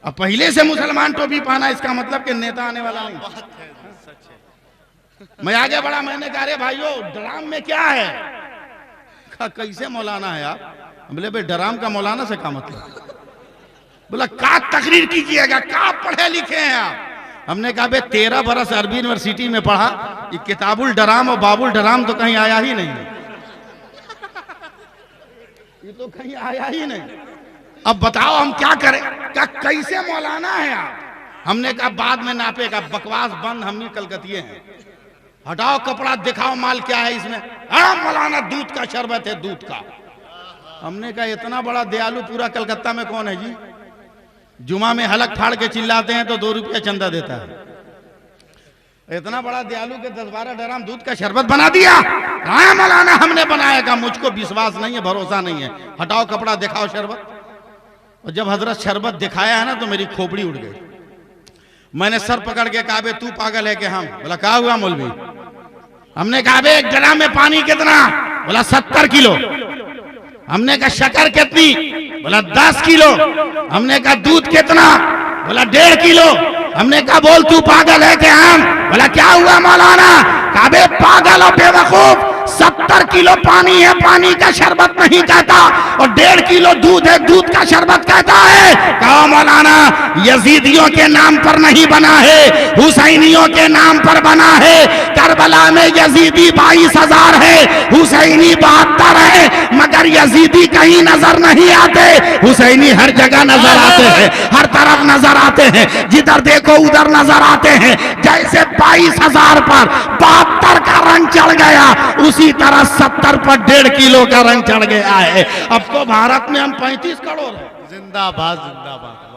अब पहले से मुसलमान टोपी पहना, इसका मतलब कि नेता आने वाला नहीं। मैं आगे बढ़ा, मैंने कहा अरे भाइयों ड्राम में क्या है? कैसे मौलाना है आप? बोले भाई ड्राम का मौलाना से क्या मतलब? बोला का तकरीर कीजिएगा, का पढ़े लिखे हैं आप? हमने कहा भाई 13 बरस अरबी यूनिवर्सिटी में पढ़ा, ये किताबुल डराम और बाबुल डराम तो कहीं आया ही नहीं, ये तो कहीं आया ही नहीं। अब बताओ हम क्या करें? क्या कैसे मौलाना है आप? हमने कहा बाद में नापेगा, बकवास बंद, हम ही कलकतिये हैं, हटाओ कपड़ा दिखाओ माल क्या है इसमें। हाँ मौलाना दूध का शरबत है, दूध का। हमने कहा इतना बड़ा दयालु पूरा कलकत्ता में कौन है जी? जुमा में हलक फाड़ के चिल्लाते हैं तो 2 रुपया चंदा देता है। इतना बड़ा दयालु के 10-12 ड्राम दूध का शरबत बना दिया। कहाँ है मौलाना? हमने बनाया। का मुझको विश्वास नहीं है, भरोसा नहीं है, हटाओ कपड़ा, दिखाओ शरबत। और जब हजरत शरबत दिखाया है ना तो मेरी खोपड़ी उड़ गई। मैंने सर पकड़ के कहा बे तू पागल है कि हम? बोला क्या हुआ मौलवी? हमने कहा बे 1 ड्राम में पानी कितना? बोला 70 किलो। हमने कहा शक्कर कितनी? बोला 10 किलो। हमने कहा दूध कितना? बोला 1.5 किलो। हमने कहा बोल तू पागल है कि हम? बोला क्या हुआ मौलाना? कहा बे पागल और बेवकूफ, 70 किलो पानी है, पानी का शरबत नहीं कहता, और 1.5 किलो दूध है, दूध का शरबत कहता है। कहा मौलाना यजीदियों के नाम पर नहीं बना है, हुसैनियों के नाम पर बना है। करबला में यजीदी 22,000 है, हुसैनी 72 है, मगर यजीदी कहीं नजर नहीं आते, हुसैनी हर जगह नजर आते हैं, हर तरफ नजर आते हैं, जिधर देखो उधर नजर आते हैं। जैसे 22,000 पर 72 का रंग चढ़ गया, उसी तरह 70 पर 1.5 किलो का रंग चढ़ गया है। अब तो भारत में हम 35 करोड़ हैं। जिंदाबाद जिंदाबाद।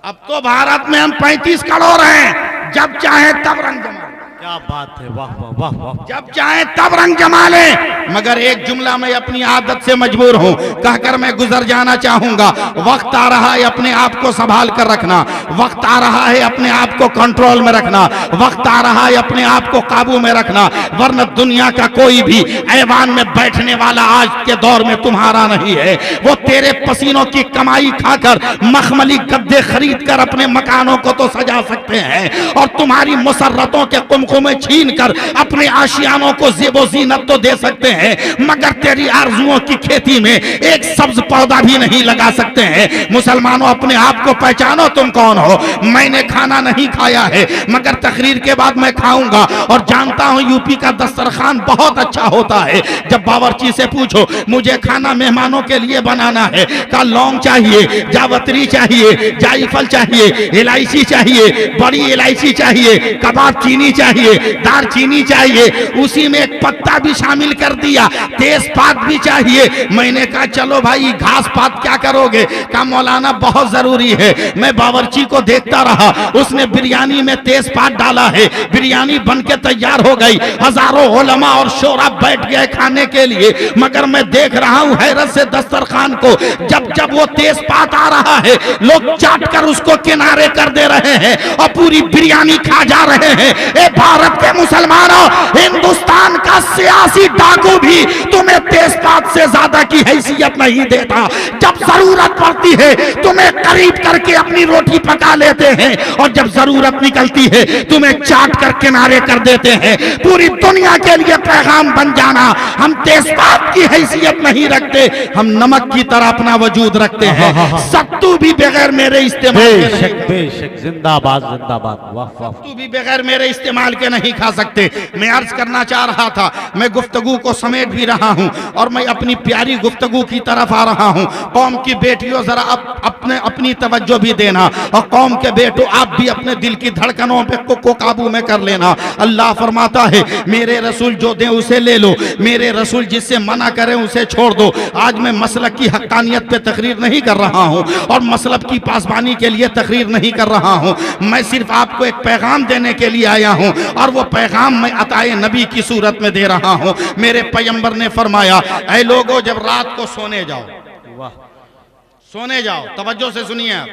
अब तो भारत में हम 35 करोड़ हैं। जब चाहे तब रंग जमा, क्या बात है, वाह वाह वाह वाह। जब चाहे तब रंग जमा ले। मगर एक जुमला मैं अपनी आदत से मजबूर हूं, कहकर मैं गुजर जाना चाहूंगा। वक्त आ रहा है अपने आप को संभाल कर रखना, वक्त आ रहा है अपने आप को कंट्रोल में रखना, वक्त आ रहा है अपने आप को काबू में रखना, वरना दुनिया का कोई भी ऐवान में बैठने वाला आज के दौर में तुम्हारा नहीं है। वो तेरे पसीनों की कमाई खाकर मखमली गद्दे खरीद कर अपने मकानों को तो सजा सकते हैं, और तुम्हारी मुसर्रतों के कुमकुम में छीन कर अपने आशियानों को ज़ेबो ज़ीनत तो दे सकते हैं, मगर तेरी आरजुओं की खेती में एक सब्ज पौधा भी नहीं लगा सकते हैं। मुसलमानों अपने आप को पहचानो, तुम कौन हो। मैंने खाना नहीं खाया है, मगर तकरीर के बाद मैं खाऊंगा, और जानता हूं यूपी का दस्तरखान बहुत अच्छा होता है। जब बावर्ची से पूछो मुझे खाना मेहमानों के लिए बनाना है, का लौंग चाहिए, जावत्री चाहिए, जायफल चाहिए, इलायची चाहिए, बड़ी इलायची चाहिए, कबाब चीनी चाहिए, दालचीनी चाहिए, उसी में एक पत्ता भी शामिल कर दिया, तेजपात भी चाहिए। मैंने कहा चलो भाई घास पात क्या करोगे? कहा मौलाना बहुत जरूरी है। मैं बावर्ची को देखता रहा, उसने बिरयानी में तेजपात डाला है, बिरयानी बनके तैयार हो गई, हजारों उलमा और शोरा बैठ गए खाने के लिए, मगर मैं देख रहा हूं हैरत से दस्तरखान को, जब जब वो तेजपात आ रहा है लोग चाट कर उसको किनारे कर दे रहे हैं और पूरी बिरयानी खा जा रहे हैं। ए भारत के मुसलमानों, हिंदुस्तान का सियासी डाकू भी तुम्हें तेजपात से ज्यादा की हैसियत नहीं देता। जब जरूरत पड़ती है तुम्हें करीब करके अपनी रोटी पका लेते हैं, और जब जरूरत निकलती है तुम्हें चाट कर किनारे कर देते हैं। पूरी दुनिया के लिए पैगाम बन जाना, हम तेजपात की हैसियत नहीं रखते, हम नमक की तरह अपना वजूद रखते हैं। सत्तू भी बगैर मेरे इस्तेमाल बेशक जिंदाबाद जिंदाबाद, वाह वाह। सत्तू भी बगैर मेरे इस्तेमाल के नहीं खा सकते। मैं अर्ज करना चाह रहा था, मैं गुफ्तगू को समेट भी रहा हूं, और मैं अपनी प्यारी गुफ्तगू की तरफ आ रहा हूं। कौम की बेटियों जरा अपनी तवज्जो भी देना, और कौम के बेटों आप भी अपने दिल की धड़कनों पे को काबू में कर लेना। अल्लाह फरमाता है मेरे रसूल जो दे उसे ले लो, मेरे रसूल जिससे मना करें उसे छोड़ दो। आज मैं मसलक की हक्कानियत पे तकरीर नहीं कर रहा हूं, और मसलब की पासबानी के लिए तकरीर नहीं कर रहा हूं। मैं सिर्फ आपको एक पैगाम देने के लिए आया हूं, और वो पैगाम मैं अताए नबी की सूरत में दे रहा हूं। मेरे पैगंबर ने फरमाया, ऐ लोगों जब रात को सोने जाओ, वाह सोने जाओ, तवज्जो से सुनिए आप,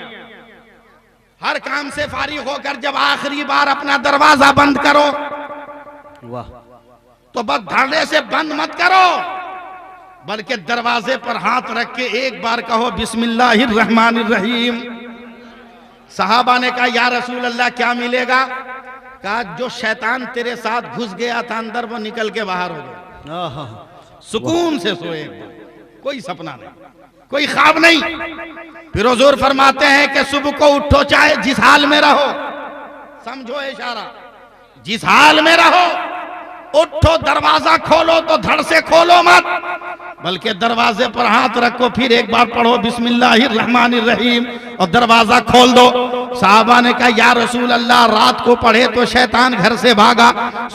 हर काम से फारिग होकर जब आखिरी बार अपना दरवाजा बंद करो, वाह, तो बस धड़े से बंद मत करो, बल्कि दरवाजे पर हाथ रख के एक बार कहो बिस्मिल्लाहिर्रहमानिर्रहीम। सहाबा ने कहा या रसूल अल्लाह क्या मिलेगा? कहा जो शैतान तेरे साथ घुस गया था अंदर वो निकल के बाहर हो गया। सुकून से सोए, कोई सपना नहीं, कोई ख्वाब नहीं। फिर हुजूर फरमाते हैं कि सुबह को उठो चाहे जिस हाल में रहो, समझो इशारा, जिस हाल में रहो उठो, दरवाजा खोलो तो धड़ से खोलो मत, बल्कि दरवाजे पर हाथ रखो, फिर एक बार पढ़ो बिस्मिल्लाहिर्रहमानिर्रहीम और दरवाजा खोल दो। साहबा ने कहा या रसूल अल्लाह, रात को पढ़े तो शैतान घर से भागा,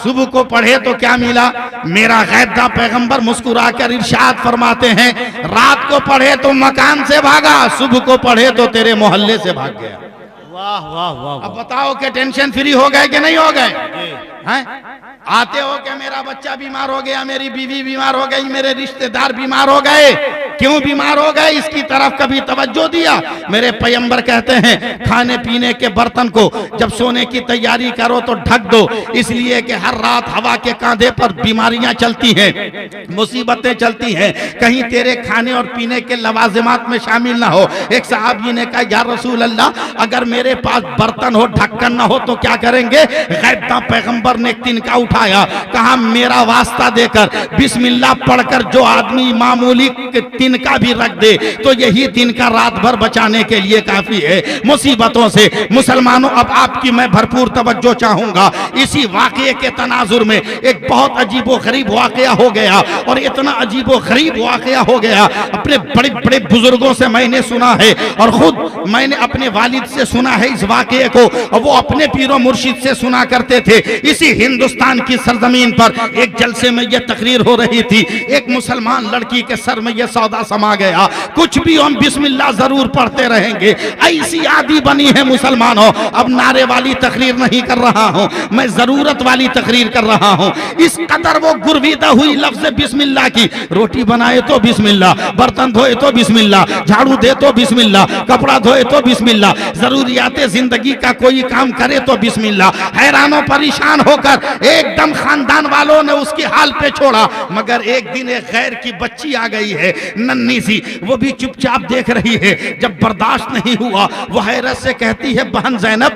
सुबह को पढ़े तो क्या मिला? मेरा गैदा पैगंबर मुस्कुराकर इरशाद फरमाते हैं, रात को पढ़े तो मकान से भागा, सुबह को पढ़े तो तेरे मोहल्ले से भाग गया। वाह वाह वाह। अब बताओ कि टेंशन फ्री हो गए कि नहीं हो गए? हैं? आते हो कि मेरा बच्चा बीमार हो गया, मेरी बीवी बीमार हो गई, मेरे रिश्तेदार बीमार हो गए। क्यों बीमार हो गए, इसकी तरफ कभी तवज्जो दिया? मेरे पैगंबर कहते हैं खाने पीने के बर्तन को जब सोने की तैयारी करो तो ढक दो, इसलिए कि हर रात हवा के कांधे पर बीमारियां चलती हैं, मुसीबतें चलती हैं, कहीं तेरे खाने और पीने के लवाजिमात में शामिल ना हो। एक साहबी ने कहा या रसूल अल्लाह, अगर मेरे पास बर्तन हो, ढक्कन ना हो तो क्या करेंगे? गैदा पैगंबर ने एक तिनका उठाया, कहा मेरा वास्ता देकर बिस्मिल्लाह पढ़कर जो आदमी मामूली तिनका भी रख दे तो यही तिनका रात भर बचाने के लिए काफी है मुसीबतों से। मुसलमानों, अब आपकी मैं भरपूर तवज्जो चाहूंगा। इसी वाकये के तनाजुर में एक बहुत अजीबो गरीब वाकया हो गया, और इतना अजीबो गरीब वाकया हो गया, अपने बड़े बड़े बुजुर्गों से मैंने सुना है और खुद मैंने अपने वालिद से सुना है इस वाकये को, और वो अपने पीरो मुर्शिद से सुना करते थे। इसी हिंदुस्तान की सरजमीन पर एक जलसे में यह तकरीर हो रही थी, एक मुसलमान लड़की के सर में यह सौदा समा गया, कुछ भी हम बिस्मिल्लाह जरूर पढ़ते रहेंगे। ऐसी आदि बनी है मुसलमानों। अब नारे वाली तकरीर नहीं कर रहा हूं मैं, जरूरत वाली तकरीर कर रहा हूं। इस कदर वो गुरविदा हुई लफ्ज़ बिस्मिल्लाह की, रोटी बनाए तो बिस्मिल्लाह, बर्तन धोए तो बिस्मिल्लाह, झाड़ू दे तो बिस्मिल्लाह, कपड़ा धोए तो बिस्मिल्लाह, जरूरियाते जिंदगी का कोई काम करे तो बिस्मिल्लाह। हैरानों परेशान होकर एकदम खानदान वालों ने उसकी हाल पे छोड़ा, मगर एक दिन एक गैर की बच्ची आ गई है, नन्ही सी, वो भी चुपचाप देख रही है। जब बर्दाश्त नहीं हुआ, वो हैरत से कहती है बहन ज़ैनब,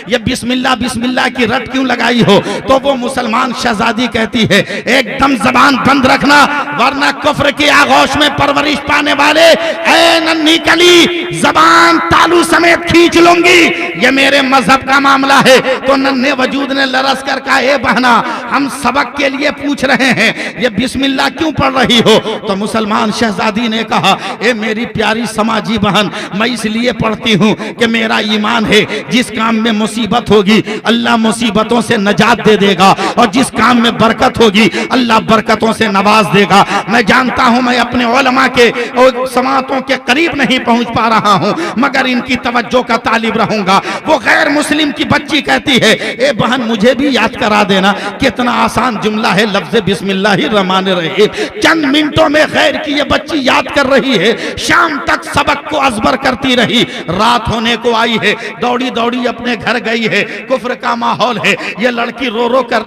ये बिस्मिल्लाह बिस्मिल्लाह की रट क्यों लगाई हो? तो वो मुसलमान शहजादी कहती है एकदम जबान बंद रखना, वरना कुफ्र की आगोश में परवरिश पाने वाले ऐ नन्ही कली, जबान तालू समेत खींच लूंगी, ये मेरे मजहब का मामला है। तो नन्हे वजूद ने लरस कर कहा, ए बहना, हम सबक के लिए पूछ रहे हैं, ये बिस्मिल्लाह क्यों पढ़ रही हो? तो मुसलमान शहजादी ने कहा, ए मेरी प्यारी समाजी बहन, मैं इसलिए पढ़ती हूँ कि मेरा ईमान है जिस काम में मुसीबत होगी अल्लाह मुसीबतों से नजात दे देगा, और जिस काम में बरकत होगी अल्लाह बरकतों से नवाज देगा। मैं जानता हूँ मैं अपने उलमा के और समातों के करीब नहीं पहुँच पा रहा हूँ, मगर इनकी तवज्जो का तालिब रहूंगा। वो गैर मुस्लिम की बच्ची कहती है, ए बहन मुझे भी याद करा देना, कितना आसान जुमला है लफ्ज़ बिस्मिल्लाहिर्रहमानिर्रहीम। चंद मिनटों में गैर की ये बच्ची याद कर रही है, शाम तक सबक को अजबर करती रही, रात होने को आई है, दौड़ी दौड़ी अपने घर गई है, कुफ्र का माहौल है। ये लड़की रो रो कर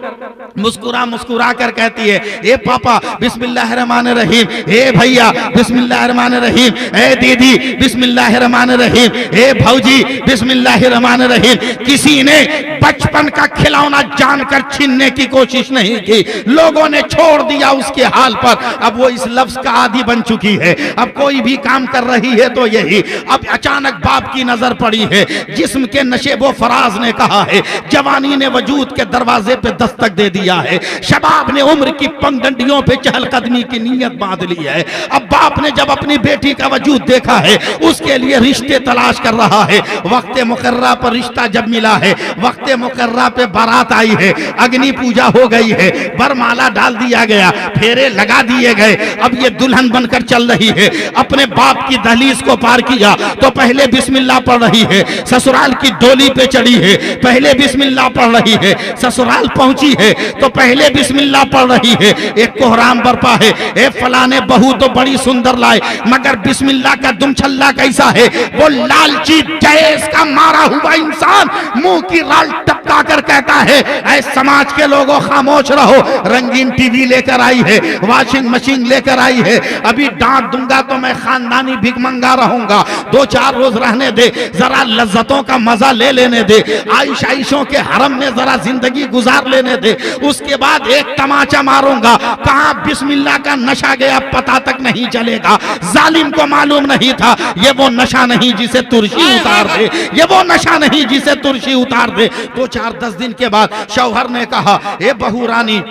मुस्कुरा मुस्कुरा कर कहती है, ए पापा बिस्मिल्लाहिर्रहमानिर्रहीम, ए भैया बिस्मिल्लाहिर्रहमानिर्रहीम, ए दीदी बिस्मिल्लाहिर्रहमानिर्रहीम, ए भौजी बिस्मिल्लाहिर्रहमानिर्रहीम। किसी ने बचपन का खिलौना जानकर छीनने की कोशिश नहीं की, लोगों ने छोड़ दिया उसके हाल पर। अब वो इस लफ्ज का आदी बन चुकी है, अब कोई भी काम कर रही है तो यही। अब अचानक बाप की नजर पड़ी है, जिस्म के नशेबो फराज ने कहा है, जवानी ने वजूद के दरवाजे पे दस्तक दे दिया है, शबाब ने उम्र की पंगडंडियों पे चहलकदमी की नीयत बांध ली है। अब बाप ने जब अपनी बेटी का वजूद देखा है, उसके लिए रिश्ते तलाश कर रहा है। वक्त मुकर्रा पर रिश्ता जब मिला है, वक्त मुकर्रा पे बारात आई है, अग्नि पूजा हो गई है, बरमाला डाल दिया गया, फेरे लगा दिए गए। अब ये दुल्हन बनकर चल रही है, अपने बाप की दहलीज को पार किया तो पहले बिस्मिल्लाह पढ़ रही है, ससुराल की डोली पे चढ़ी है, पहले बिस्मिल्लाह पढ़ रही है, ससुराल पहुंची है तो पहले बिस्मिल्लाह पढ़ रही है। एक कोहराम बरपा है, ए फलाने बहू तो बड़ी सुंदर लाए, मगर बिस्मिल्लाह का दुमछल्ला कैसा है? वो लालची जैस का मारा हुआ इंसान मुंह की राल टपका कर कहता है, ऐ समाज के लोगों खामोश रहो, रंगीन टीवी लेकर आई है, वॉशिंग मशीन लेकर आई है, अभी डांट दूंगा तो मैं खानदानी भिखमंगा रहूंगा, 2-4 रोज रहने दे, जरा लज्जतों का मजा ले लेने दे, आयशों के हरम में जरा जिंदगी गुजार लेने दे, उसके बाद एक तमाचा मारूंगा। कहां बिस्मिल्लाह का नशा गया पता तक नहीं चलेगा। जालिम को मालूम नहीं था ये वो नशा नहीं जिसे तुर्शी उतार दे, ये वो नशा नहीं जिसे तुर्शी उतार दे। 2-4-10 दिन के बाद शौहर ने कहा, ए बहू रानी,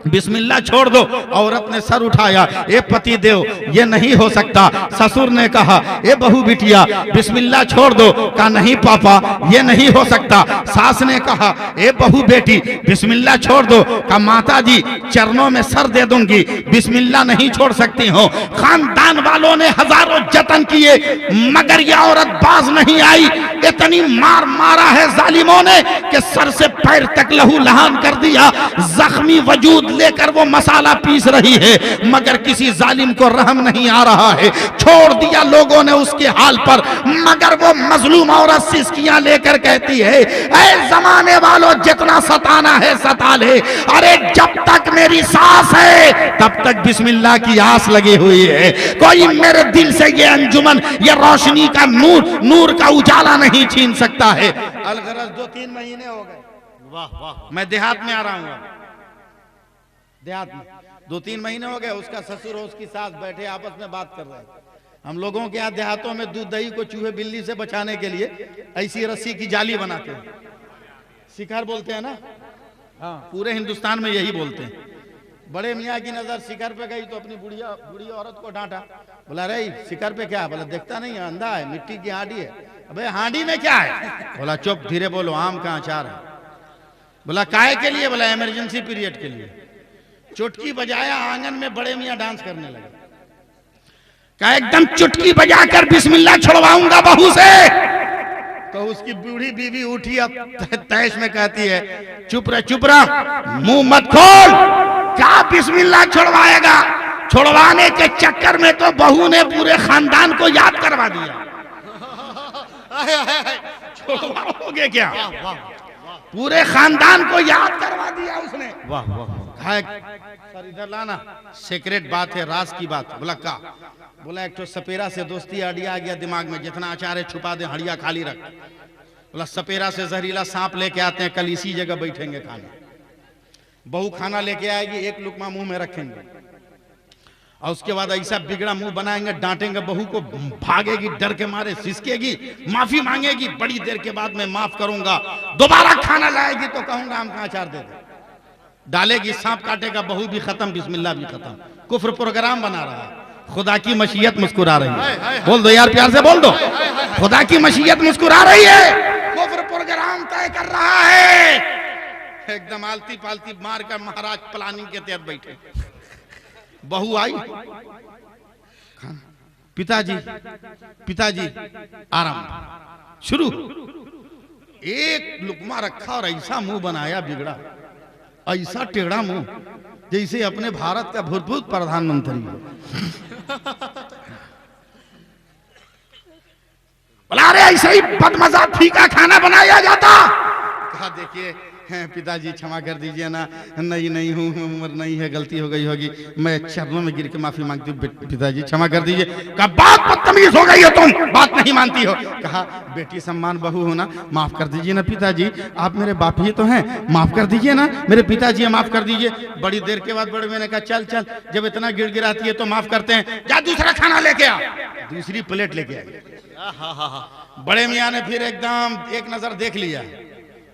बिस्मिल्लाह छोड़ दो। औरत ने सर उठाया, ए पति देव ये नहीं हो सकता। ससुर ने कहा, ए बहू बिटिया बिस्मिल्लाह छोड़ दो। कहा नहीं पापा ये नहीं हो सकता। सास ने कहा, ए बहू बेटी बिस्मिल्लाह छोड़ दो। कहा माता जी चरणों में सर दे दूंगी, बिस्मिल्लाह नहीं छोड़ सकती हो। खानदान वालों ने हजारों जतन किए मगर यह औरत बाज नहीं आई। इतनी मार मारा है जालिमों ने कि सर से पैर तक लहू लहान कर दिया। जख्मी वजूद लेकर वो मसाला पीस रही है मगर किसी जालिम को रहम नहीं आ रहा है। छोड़ दिया लोगों ने उसके हाल पर मगर वो मजलूम औरत सिसकियां लेकर कहती है, ऐ जमाने वालों जितना सताना है सता ले। अरे जब तक मेरी सांस है तब तक बिस्मिल्लाह की आस लगी हुई है। कोई मेरे दिल से ये अंजुमन ये रोशनी का नूर का उजाला नहीं छीन सकता है। अलगरज 2-3 महीने हो गए। वाह वाह, मैं देहात में आ रहा हूँ। देहात में 2-3 महीने हो गए। उसका ससुर और उसकी सास बैठे आपस में बात कर रहे हैं। हम लोगों के यहाँ देहातों में दूध दही को चूहे बिल्ली से बचाने के लिए ऐसी रस्सी की जाली बनाते हैं, शिकार बोलते हैं ना। हाँ, पूरे हिंदुस्तान में यही बोलते हैं। बड़े मियाँ की नजर शिकार पे गई तो अपनी बूढ़ी औरत को डांटा। बोला रे शिकार पे क्या? बोला देखता नहीं है, अंधा है, मिट्टी की हांडी है। अबे हांडी में क्या है? बोला चुप, धीरे बोलो, आम का अचार है। बोला काहे के लिए? बोला इमरजेंसी पीरियड के लिए। चुटकी बजाया, आंगन में बड़े मियाँ डांस करने लगे। कहा एकदम चुटकी बजाकर बिस्मिल्लाह छुड़वाऊंगा बहू से। तो उसकी बूढ़ी बीवी उठी, अब तैश में कहती है, चुप रह मुंह मत खोल। क्या बिस्मिल्लाह छुड़वाएगा? छुड़वाने के चक्कर में तो बहू ने पूरे खानदान को याद करवा दिया। छुड़वाओगे क्या? पूरे खानदान को याद करवा दिया उसने। वाह वाह। सर इधर लाना, सीक्रेट बात है, राज की बात। बोला का? बोला एक तो सपेरा से दोस्ती आइडिया आ गया दिमाग में, जितना अचार है छुपा दे, हड़िया खाली रख। बोला सपेरा से जहरीला सांप लेके आते हैं, कल इसी जगह बैठेंगे खाने। बहू खाना लेके आएगी, एक लुकमा मुंह में रखेंगे और उसके बाद ऐसा बिगड़ा मुंह बनाएंगे, डांटेंगे बहू को, भागेगी डर के मारे, सिसकेगी, माफी मांगेगी। बड़ी देर के बाद मैं माफ करूंगा। दोबारा खाना लाएगी तो कहूंगा आम का अचार दे दे। डालेगी, सांप काटेगा, बहू भी खत्म, बिस्मिल्लाह भी खत्म। कुफ्र प्रोग्राम बना रहा है। खुदा की मशीयत मुस्कुरा रही है। बोल दो यार, प्यार से बोल दो, खुदा की मशीयत मुस्कुरा रही है। कुफ्र प्रोग्राम तय कर रहा है। एकदम आलती पालती मार कर महाराज प्लानिंग के तहत बैठे। बहू आई, पिताजी आराम शुरू। एक लुकमा रखा और ऐसा मुंह बनाया बिगड़ा, ऐसा टेढ़ा मुंह जैसे अपने भारत का भूतपूर्व प्रधानमंत्री। बोला अरे ऐसे ही बदमजा फीका खाना बनाया जाता। कहा देखिए पिताजी क्षमा कर दीजिए ना, नहीं हूँ, उम्र नहीं है, गलती हो गई होगी, मैं चरणों में गिर के माफी मांगती हूँ, पिताजी क्षमा कर दीजिए। कहा बात बदतमीज हो गई हो तुम, बात नहीं मानती हो। कहा बेटी सम्मान बहू हो ना, माफ कर दीजिए ना पिताजी, आप मेरे बाप ही तो हैं, माफ कर दीजिए ना मेरे पिताजी, माफ कर दीजिए। बड़ी देर के बाद बड़े मैंने कहा चल जब इतना गिड़गिड़ाती है तो माफ करते हैं, जा दूसरा खाना लेके आ। दूसरी प्लेट लेके आई। बड़े मियाँ ने फिर एकदम एक नजर देख लिया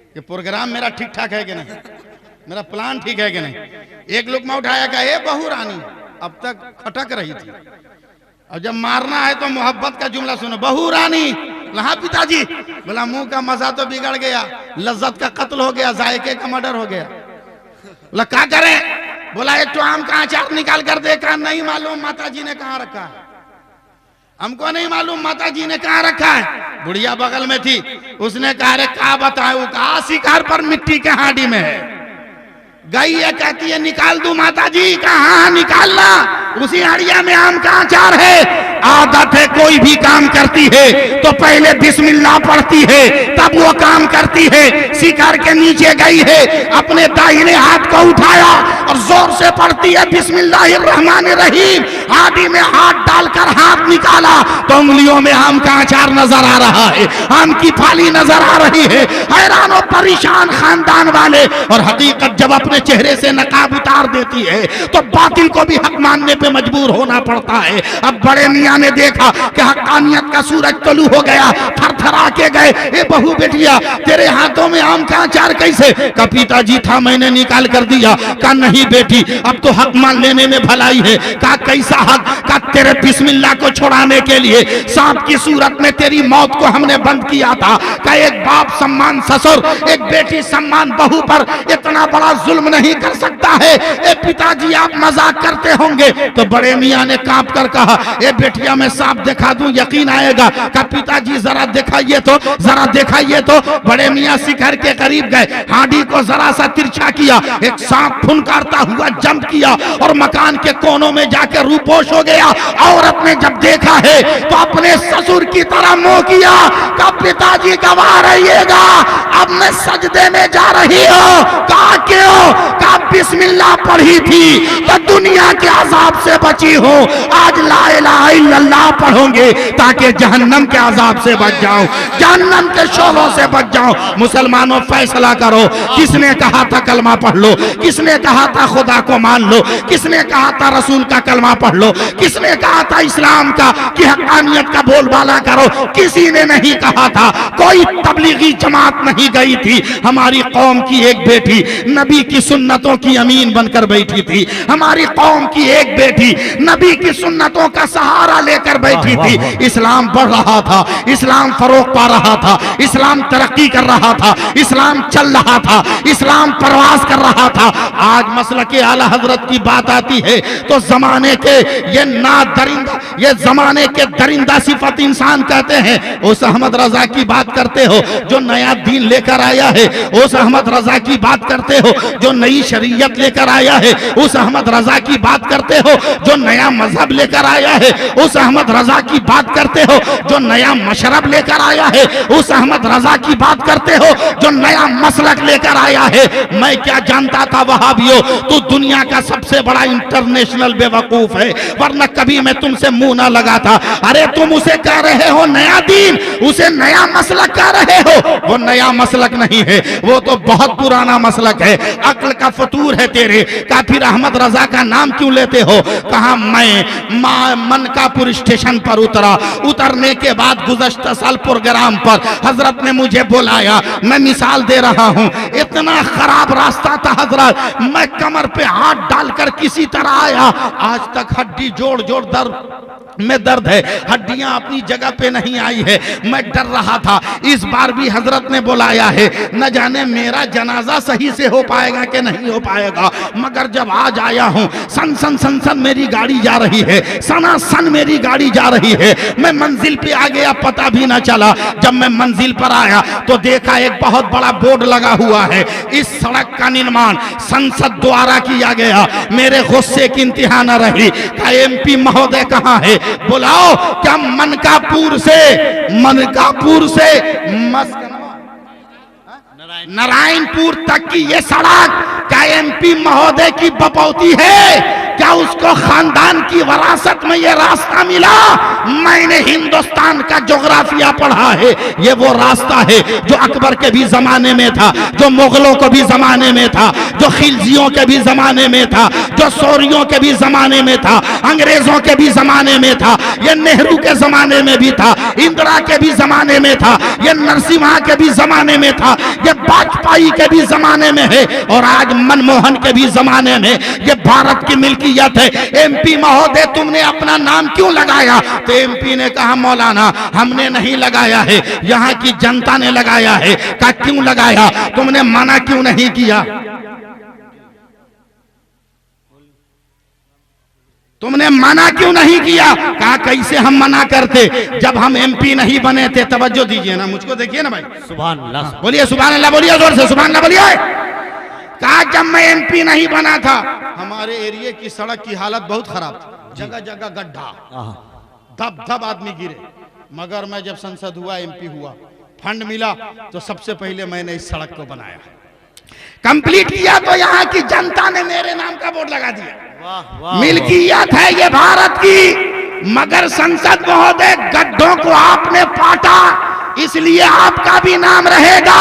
कि प्रोग्राम मेरा ठीक ठाक है कि नहीं, मेरा प्लान ठीक है कि नहीं। एक लुकमा उठाया, कहा ए बहू रानी, अब तक खटक रही थी, और जब मारना है तो मोहब्बत का जुमला सुनो, बहू रानी। हाँ पिताजी। बोला मुंह का मजा तो बिगड़ गया, लज्जत का कत्ल हो गया, जायके का मर्डर हो गया। बोला क्या करें? बोला एक तो आम का अचार निकाल कर देखा, नहीं मालूम माता जी ने कहाँ रखा है, हमको नहीं मालूम माता जी ने कहाँ रखा है। बुढ़िया बगल में थी, उसने कहा रे क्या बताऊं? कहा शिकार पर मिट्टी के हांडी में है। गई है, कहती है निकाल दूं माता जी? कहाँ निकालना, उसी हाड़िया में आम का अचार है। आदत है कोई भी काम करती है तो पहले बिस्मिल्लाह पढ़ती है तब वो काम करती है। शिकार के नीचे गई है, अपने दाहिने हाथ को उठाया और जोर से पढ़ती है बिस्मिल्लाहिर्रहमानिर्रहीम। हांडी में हाथ डालकर हाथ निकाला तो उंगलियों में आम का अचार नजर आ रहा है, आम की फाली नजर आ रही है। हैरान और परेशान खानदान वाले, और हकीकत जब अपने चेहरे से नकाब उतार देती है तो बातिल को भी हक मानने पे मजबूर होना पड़ता है। अब बड़े मियाँ ने देखा कि हक्कानियत का सूरज तलू हो गया, थरथरा के गए, ए बहू बेटिया तेरे हाथों में आम का अचार कैसे? का पिताजी था मैंने निकाल कर दिया। का नहीं बेटी अब तो हक मान लेने में भलाई है। का कैसा हक? का तेरे बिस्मिल्लाह को छुड़ाने के लिए सांप की सूरत में तेरी मौत को हमने बंद किया था। का एक बाप सम्मान ससुर, एक बेटी सम्मान बहू पर इतना बड़ा जुल्म नहीं कर सकता है। ए पिताजी आप मजाक करते होंगे। तो बड़े मियाँ ने कांप कर कहा, ए बेटिया मैं सांप दिखा दूं यकीन आएगा? का पिताजी जरा दिखाइए तो, जरा दिखाइए तो। बड़े मियाँ शिखर के करीब गए, हांडी को जरा सा तिरछा किया, एक सांप फुनकारता हुआ जंप किया और मकान के कोनों में जाकर रूपोश हो गया। औरत ने जब देखा है तो अपने ससुर की तरह मुंह किया। का पिताजी गवा रहिएगा, अब मैं सजदे में जा रही हूँ। कहा क्यों? का बिस्मिल्लाह पढ़ी थी तो दुनिया के अजाब से बची हो। आज ला इलाहा इल्लल्लाह पढ़ोगे ताकि जहन्नम के अजाब से बच जाओ, जहन्नम के शोलों से बच जाओ। मुसलमानों फैसला करो, किसने कहा था कलमा पढ़ लो? किसने कहा था खुदा को मान लो? किसने कहा था रसूल का कलमा पढ़ लो? किसने कहा था इस्लाम का कि हक्कानियत का बोलबाला करो? किसी ने नहीं कहा था। कोई तबलीगी जमात नहीं गई थी। हमारी कौम की एक बेटी नबी की सुन्नतों की अमीन बनकर बैठी थी। हमारी कौम की एक बेटी नबी की सुन्नतों का सहारा लेकर बैठी थी। इस्लाम बढ़ रहा था, इस्लाम फरोग पा रहा था, इस्लाम तरक्की कर रहा था, इस्लाम चल रहा था, इस्लाम परवास कर रहा था। आज मसलके आला हजरत की बात आती है तो जमाने के ये ना दरिंदा, ये जमाने के दरिंदा सिफत इंसान कहते हैं। उस अहमद रजा की बात करते हो जो नया दीन लेकर आया है, उस अहमद रजा की बात करते हो जो नई शरीयत लेकर आया है, उस अहमद रजा की बात करते हो जो नया मजहब लेकर आया है, उस अहमद रजा की बात करते हो जो नया मशरब लेकर आया है, उस अहमद रजा की बात करते हो जो नया मसलक लेकर आया है। मैं क्या जानता था वहाबियो, तू दुनिया का सबसे बड़ा इंटरनेशनल बेवकूफ है, वरना कभी मैं तुमसे मुंह ना लगाता। अरे तुम उसे कह रहे हो नया दीन, उसे नया मसलक कह रहे हो। वो नया मसलक नहीं है, वो तो बहुत पुराना मसलक है। अक्ल का फतूर है तेरे। का फिर अहमद रजा का नाम क्यों लेते हो? कहा मैं मनकापुर स्टेशन पर उतरने के बाद गुज़श्ता साल प्रोग्राम पर हजरत ने मुझे बुलाया। मैं मिसाल दे रहा हूँ, इतना खराब रास्ता था हजरत, मैं कमर पे हाथ डालकर किसी तरह आया। आज तक हड्डी जोड़ जोड़ में दर्द है, हड्डियां अपनी जगह पे नहीं आई है। मैं डर रहा था। इस बार भी हजरत ने बुलाया है, न जाने मेरा जनाजा सही से हो पाएगा कि नहीं हो पाएगा। मगर जब आज आया हूं, सन सन सन सन मेरी गाड़ी जा रही है, सना सन मेरी गाड़ी जा रही है। मैं मंजिल पे आ गया, पता भी ना चला। जब मैं मंजिल पर आया तो देखा एक बहुत बड़ा बोर्ड लगा हुआ है, इस सड़क का निर्माण संसद द्वारा किया गया। मेरे गुस्से की इंतहा न रही। MP महोदय कहाँ है? बुलाओ। क्या मनकापुर से नारायणपुर तक की ये सड़क क्या MP महोदय की बपौती है? क्या उसको खानदान की वरासत में ये रास्ता मिला? मैंने हिंदुस्तान का जोग्राफिया पढ़ा है। ये वो रास्ता है जो अकबर के भी जमाने में था, जो मुगलों को भी जमाने में था, जो खिलजियों के भी जमाने में था, जो सौरियों के भी जमाने में था, अंग्रेजों के भी जमाने में था, ये नेहरू के जमाने में भी था, इंदिरा के भी जमाने में था, ये नरसिम्हा के भी जमाने में था, ये वाजपेयी के भी जमाने में है और आज मनमोहन के भी जमाने में। ये भारत की मिल्कियत है। MP महोदय तुमने अपना नाम क्यों लगाया? तो MP ने कहा मौलाना हमने नहीं लगाया है, यहाँ की जनता ने लगाया है। कहा क्यों लगाया? तुमने मना क्यों नहीं किया? तुमने मना क्यों नहीं किया? कहा कैसे हम मना करते जब हम MP नहीं बने थे। तवज्जो दीजिए ना, मुझको देखिए ना भाई। सुभान अल्लाह बोलिए, सुभान अल्लाह बोलिए, जोर से सुभान अल्लाह बोलिए। कहा जब मैं MP नहीं बना था, हमारे एरिया की सड़क की हालत बहुत खराब थी, जगह जगह गड्ढा, धब धब आदमी गिरे। मगर मैं जब संसद हुआ, MP हुआ, फंड मिला तो सबसे पहले मैंने इस सड़क को बनाया, कंप्लीट किया। तो यहाँ की जनता ने मेरे नाम का बोर्ड लगा दिया। मिल्कियत है ये भारत की। मगर संसद महोदय गड्ढों को आपने पाटा, इसलिए आपका भी नाम रहेगा।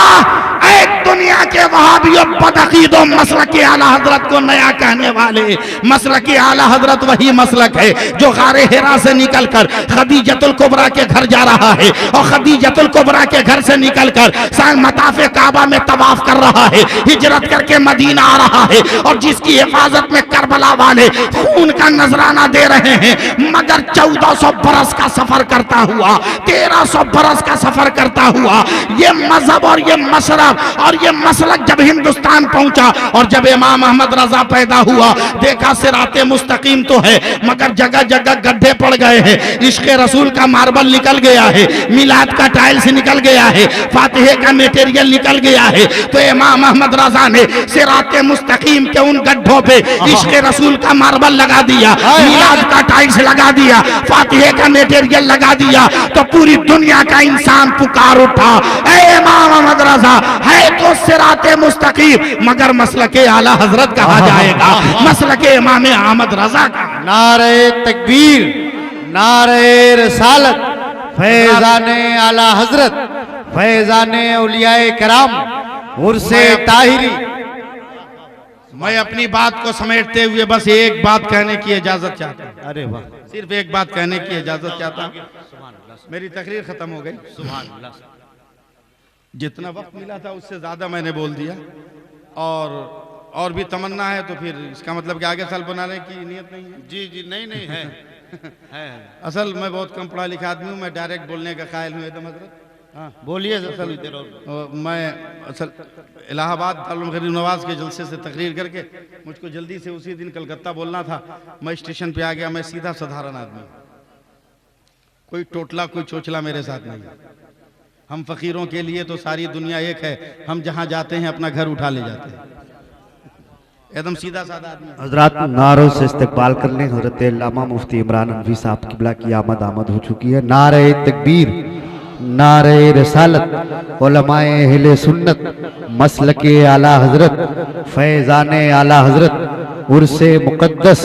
एक दुनिया के वहाबियों बदअकीदों मसलक के आला हजरत को नया कहने वाले, मसलक के आला हजरत वही मसलक है जो गारे हिरा से निकलकर खदीजतुल कुबरा के घर जा रहा है और खदीजतुल कुबरा के घर से निकलकर मताफे काबा में तवाफ कर रहा है, हिजरत करके मदीना आ रहा है और जिसकी हिफाजत में करबला वाले खून का नजराना दे रहे हैं, मगर 1400 बरस का सफर करता हुआ, 1300 बरस का सफर करता हुआ ये मजहब और ये मशरब और ये मसलक जब हिंदुस्तान पहुंचा और जब इमाम अहमद रजा पैदा हुआ, देखा सिराते मुस्तकीम तो है मगर जगह जगह गड्ढे पड़ गए हैं, इश्क रसूल का मार्बल निकल गया है, मिलाद का टाइल्स निकल गया है, फातिहे का मटेरियल निकल गया है। तो इमाम अहमद रजा ने सिराते मुस्तकीम के उन गड्ढों पे इश्क रसूल का मार्बल लगा दिया, मिलाद का टाइल्स लगा दिया, फातिहे का मटेरियल लगा दिया, तो पूरी दुनिया का इंसान पुकार उठा, ऐ इमाम अहमद रजा है तो सिराते मुस्तकीम मगर मसलके आला हजरत कहा जाएगा, मसलके इमाम अहमद रजा का। नारे तकबीर, नारे रसालत, फैजाने आला हजरत, फैजाने औलियाए कराम, उर्से ताहिरी। मैं अपनी बात को समेटते हुए बस एक बात कहने की इजाजत चाहता हूं। अरे वाह, सिर्फ एक बात कहने की इजाजत चाहता हूं। मेरी तकरीर खत्म हो गई, सुभान अल्लाह। जितना वक्त मिला था उससे ज्यादा मैंने बोल दिया और भी तमन्ना है तो फिर इसका मतलब कि आगे साल बनाने की नीयत नहीं है। जी जी, नहीं नहीं है, है। असल मैं बहुत कम पढ़ा लिखा आदमी हूँ, मैं डायरेक्ट बोलने का कायल हूँ एकदम हजरत। हाँ बोलिए। मैं असल इलाहाबाद दारुल गरीब नवाज के जलसे से तकरीर करके मुझको जल्दी से उसी दिन कलकत्ता बोलना था, मैं स्टेशन पे आ गया। मैं सीधा साधारण आदमी, कोई टोटला कोई चोचला मेरे साथ नहीं। हम फकीरों के लिए तो सारी दुनिया एक है, हम जहाँ जाते हैं अपना घर उठा ले जाते हैं, एकदम सीधा साधा आदमी। हजरात नारों से इस्तकबाल कर लें हजरत अल्लामा मुफ्ती इमरान अनवी साहब किबला की आमद हो चुकी है। नारे तकबीर, नारे रसालत, उलमाए अहले सुन्नत, मसलके आला हजरत, फैजाने आला हजरत, उर्से मुकद्दस,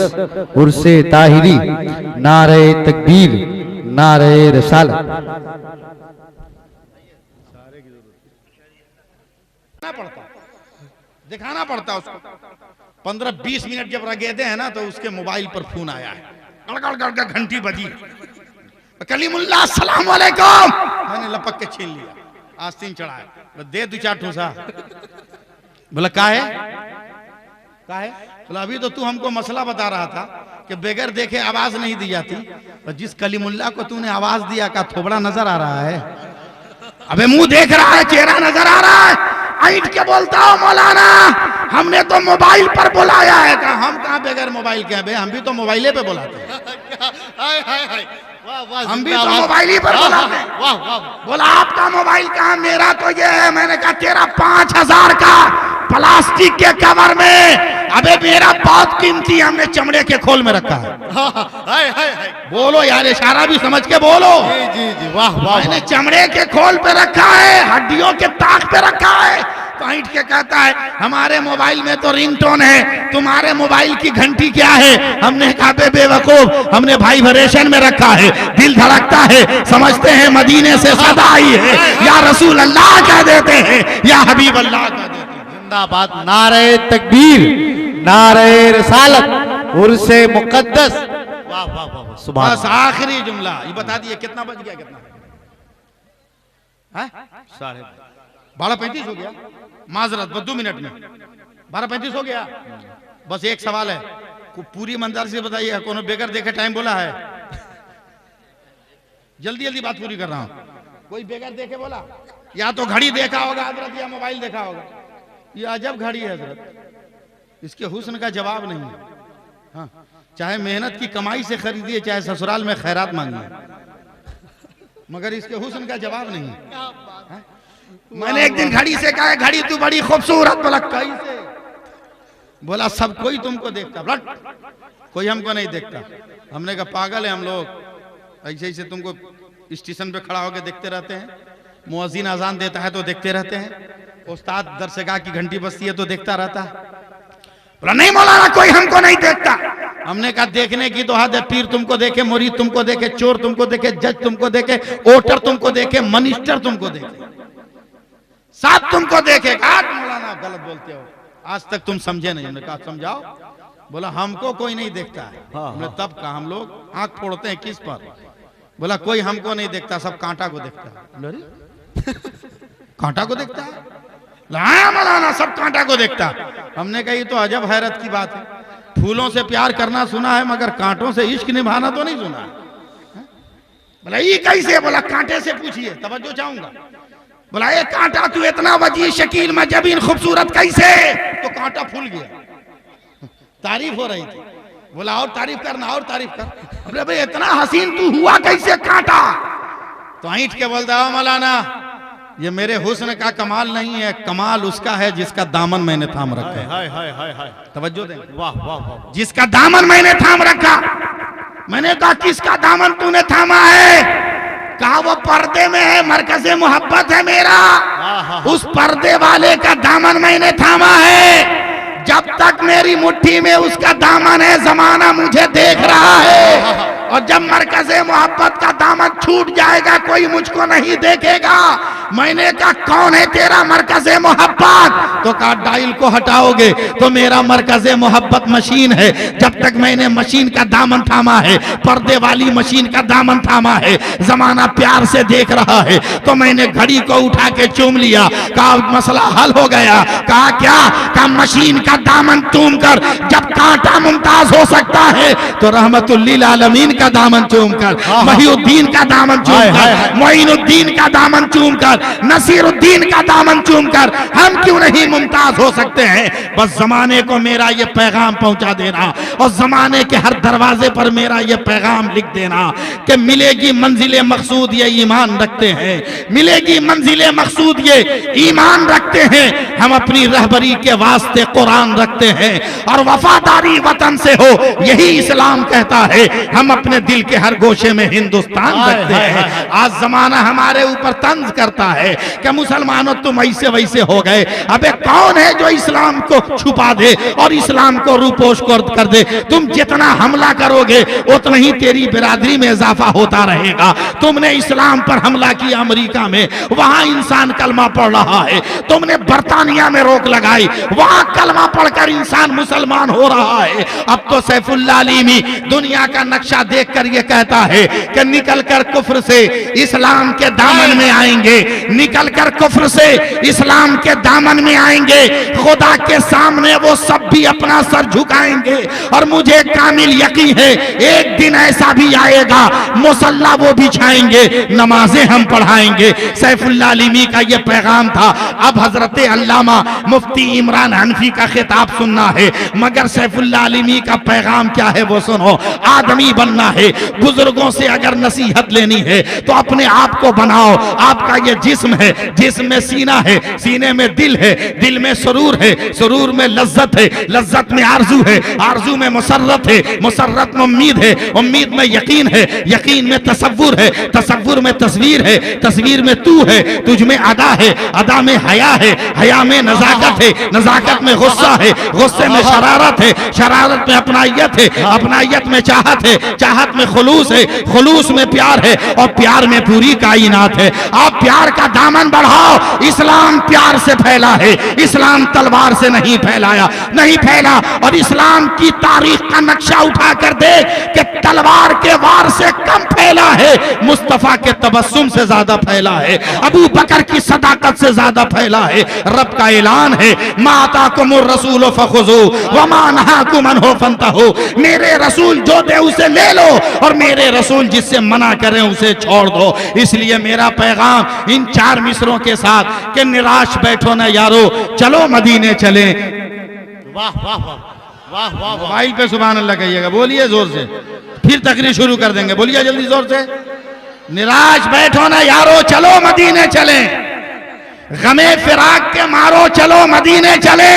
उर्से ताहिरी, नारे तकबीर, नारे रसालत। दिखाना पड़ता उसको। 15-20 मिनट जब रगेदे हैं ना तो उसके मोबाइल पर फोन आया है, गड़गड़ गड़गड़ घंटी बजी, कलीमुल्लाह अस्सलाम वालेकुम, मैंने लपक के छीन लिया, आस्तीन चढ़ाया, दे 2-4 ठूसा। बोला का है? बोला अभी तो तू हमको मसला बता रहा था कि बगैर देखे आवाज नहीं दी जाती, और जिस कलीमुल्लाह को तूने आवाज दिया का थोबड़ा नजर आ रहा है? अबे मुंह देख रहा है, चेहरा नजर आ रहा है, ऐठ के बोलता हूं मौलाना हमने तो मोबाइल पर बुलाया है। कहा हम कहाँ बगैर मोबाइल के हैं, हम भी तो मोबाइले पे बुलाते हैं, हम भी तो मोबाइल ही पर बुलाते हैं। बोला आपका मोबाइल कहाँ? मेरा तो ये है। मैंने कहा तेरा 5000 का प्लास्टिक के कवर में, अबे मेरा बहुत कीमती, हमने चमड़े के खोल में रखा है। बोलो यार, इशारा भी समझ के बोलो। जी जी, वाह वाह। मैंने चमड़े के खोल पे रखा है, हड्डियों के ताक पे रखा है। पॉइंट के कहता है हमारे मोबाइल में तो रिंगटोन है, तुम्हारे मोबाइल की घंटी क्या है? हमने कहा बेवकूफ, हमने वाइब्रेशन में रखा है, दिल धड़कता है, समझते हैं मदीने से सदा आई है, या रसूल अल्लाह कह देते हैं, या हबीब अल्लाह कह देते हैं। जिंदाबाद, नारे तकबीर, नारे रसालत, उर्से मुकद्दस। वाह वाह वाह, सुभान। बस आखिरी जुमला ये बता दिए, कितना बज गया? कितना है? 12:35 हो गया, माजरत 2 मिनट में 12:35 हो गया। बस एक सवाल है, पूरी ईमानदारी से बताइए, कोनो बेगर देखे टाइम बोला है? जल्दी जल्दी बात पूरी कर रहा हूं। कोई बेगर देखे बोला? या तो घड़ी देखा होगा हजरत, या मोबाइल देखा होगा। ये अजब घड़ी है हजरत, इसके हुस्न का जवाब नहीं है। हाँ, चाहे मेहनत की कमाई से खरीदिए, चाहे ससुराल में खैरात मांगिए, मगर इसके हुस्न का जवाब नहीं है। मैंने एक दिन घड़ी से कहा घड़ी तू बड़ी खूबसूरत। बोला कैसे? बोला सब कोई तुमको देखता, बट कोई हमको नहीं देखता। हमने कहा पागल है हम लोग, ऐसे ऐसे तुमको स्टेशन पे खड़ा होकर देखते रहते हैं, मुअज्जिन अजान देता है तो देखते रहते हैं, उस्ताद दरसगाह की घंटी बजती है तो देखता रहता है। बोला नहीं मौलाना, कोई हमको नहीं देखता। हमने कहा देखने की तो हद है, पीर तुमको देखे, मुरीद तुमको देखे, चोर तुमको देखे, जज तुमको देखे, वोटर तुमको देखे, मिनिस्टर तुमको देखे, सब तुमको देखेगा। आज मौलाना आप गलत बोलते हो, आज तक तुम समझे नहीं। हमने कहा समझाओ। बोला हमको कोई नहीं देखता है। हमने तब कहा हम लोग आंख फोड़ते हैं किस पर? बोला कोई हमको नहीं देखता, सब कांटा को देखता है। कांटा को देखता है? मौलाना सब कांटा को देखता। हमने कहा ये तो अजब हैरत की बात है। फूलों से प्यार करना सुना है, मगर कांटों से इश्क निभाना तो नहीं सुना है। बोला ये कैसे? बोला कांटे से पूछिए, तवज्जो चाहूंगा। बोला ये कांटा तू इतना वजी शकील मजबीन खूबसूरत कैसे? तो कांटा फूल गया। तारीफ हो रही थी। बोला और तारीफ करना, और तारीफ कर। बोले भाई इतना हसीन तू हुआ कैसे कांटा? तो ऐंठ के बोलता है मौलाना ये मेरे हुस्न का कमाल नहीं है, कमाल उसका है जिसका दामन मैंने थाम रखा है। हाय हाय हाय हाय, तवज्जो दें। वाह वाह वाह। जिसका दामन मैंने थाम रखा। मैंने कहा किसका दामन तूने थामा है? कहा वो पर्दे में है, मरकज़े मोहब्बत है मेरा, उस पर्दे वाले का दामन मैंने थामा है। जब तक मेरी मुट्ठी में उसका दामन है, जमाना मुझे देख रहा है, और जब मरकज़े मोहब्बत का दामन छूट जाएगा कोई मुझको नहीं देखेगा। मैंने कहा कौन है तेरा मरकज़े मोहब्बत? तो कहा डायल को हटाओगे तो मेरा मरकज़े मोहब्बत मशीन है। जब तक मैंने मशीन का दामन थामा है, पर्दे वाली मशीन का दामन थामा है, जमाना प्यार से देख रहा है, तो मैंने घड़ी को उठा के चूम लिया। कहा मसला हल हो गया। कहा क्या? कहा मशीन का दामन चूम कर जब कांटा मुमताज हो सकता है, तो रहमतुल्लिल आलमीन का दामन चूम कर, महीउद्दीन का दामन चूम कर, मोइनुद्दीन का दामन चूम कर, नसीरुद्दीन का दामन चूम कर हम क्यों नहीं मुमताज हो सकते हैं? बस जमाने को मेरा ये पैगाम पहुंचा देना, और जमाने के हर दरवाजे पर मेरा ये पैगाम लिख देना कि मिलेगी मंजिले मकसूद ये ईमान रखते हैं, मिलेगी मंजिले मकसूद ये ईमान रखते हैं। हम अपनी रहबरी के वास्ते कुरान रखते हैं, और वफादारी वतन से हो यही इस्लाम कहता है। हम अपने दिल के हर गोशे में हिंदुस्तान रखते हैं। आज जमाना हमारे ऊपर तंज करता है कि मुसलमानों तुम ऐसे वैसे हो गए। अबे कौन है जो इस्लाम को छुपा दे और इस्लाम को रूपोश कर दे? तुम जितना हमला करोगे उतना ही तेरी बिरादरी में इजाफा होता रहेगा। तुमने इस्लाम पर हमला किया अमेरिका में, वहां इंसान कलमा पढ़ रहा है। तुमने बर्तानिया में रोक लगाई, वहां कलमा पढ़कर इंसान मुसलमान हो रहा है। अब तो सैफुल्लाह अलीमी दुनिया का नक्शा देखकर ये कहता है कि निकलकर कुफ्र से इस्लाम के दामन में आएंगे, निकलकर कुफ्र से इस्लाम के दामन में आएंगे। खुदा के सामने वो सब भी अपना सर झुकाएंगे, और मुझे कामिल यकीन है एक दिन ऐसा भी आएगा मुसल्ला वो बिछाएंगे, नमाजें हम पढ़ाएंगे। सैफुल्लाह अलीमी का ये पैगाम था। अब हजरत अल्लामा मुफ्ती इमरान हनफी का खिताब सुनना है, मगर सैफुल्लाह अलीमी का पैगाम क्या है वो सुनो। आदमी बनना है, बुजुर्गों से अगर नसीहत लेनी है तो अपने आप को बनाओ। आपका ये जिस्म है, जिस्म में सीना है, सीने में दिल है, दिल में सुरूर है, सुरूर में लज्जत है, लज्जत में आरजू है, आरजू में मुसर्रत है, मुसर्रत में उम्मीद है, उम्मीद में यकीन है, यकीन में तसव्वुर है, तसव्वुर में तस्वीर है, तस्वीर में तू है, तुझ में अदा है, अदा में हया है, हया में नजाकत है, नजाकत में गुस्सा है, गुस्से में शरारत है, शरारत में अपनाइयत है, अपनाइयत में चाहत है, चाहत में खुलूस है, खुलूस में प्यार है, और प्यार में पूरी कायनात है। आप प्यार का दामन बढ़ाओ। इस्लाम प्यार से फैला है, इस्लाम तलवार से नहीं फैलाया, नहीं फैला। और इस्लाम की तारीख का नक्शा उठा कर दे कि तलवार के वार से कम फैला है, मुस्तफा के तबस्सुम से ज्यादा फैला है, अबू बकर की सदाकत से ज्यादा फैला है। रब का ऐलान है माता कुमुर रसूल फखुजू वमा नहाकुम अन्हु फंतहू। मेरे रसूल जो दे उसे ले लो, और मेरे रसूल जिससे मना करें उसे छोड़ दो। इसलिए मेरा पैगाम इन चार मिसरों के साथ कि निराश बैठो ना यारो, चलो मदीने चले। वाह वाह वाह वाह वाह। मोबाइल पे सुभान अल्लाह कहिएगा, बोलिए जोर से, फिर तकरीर शुरू कर देंगे। बोलिए जल्दी जोर से। निराश बैठो ना यारो, चलो मदीने चले। गमे फिराक के मारो, चलो मदीने चले।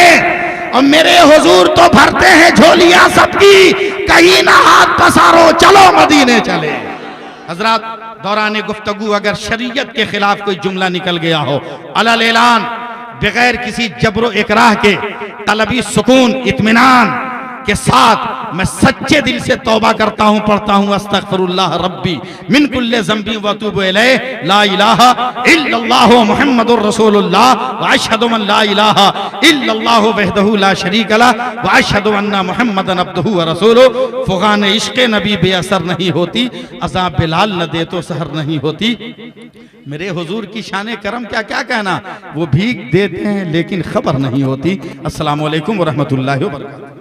और मेरे हुजूर तो भरते हैं झोलियां सबकी, कहीं ना हाथ पसारो, चलो मदीने चले। हजरात, दौरान गुफ्तगू अगर शरीयत के खिलाफ कोई जुमला निकल गया हो, अलल ऐलान बगैर किसी जबरो इकराह के, तलबी सुकून इत्मीनान के साथ मैं सच्चे दिल से तौबा करता हूं, पढ़ता हूं अस्तगफिरुल्लाह रब्बी मिन कुल्ले ज़ंबी व अतूबु इलैह ला इलाहा इल्लल्लाह मुहम्मदुर रसूलुल्लाह व अशहदु अन ला इलाहा इल्लल्लाह वहदहू ला शरीका ला व अशहदु अन्ना मुहम्मदन अब्दुहू व रसूलुहू। फुगान इश्क़ नबी बेअसर नहीं होती, अज़ाब बिलाल न दे तो सहर नहीं होती। मेरे हुजूर की शान करम क्या क्या कहना, वो भीख देते हैं लेकिन खबर नहीं होती। अस्सलामु अलैकुम व रहमतुल्लाहि व बरकातहू।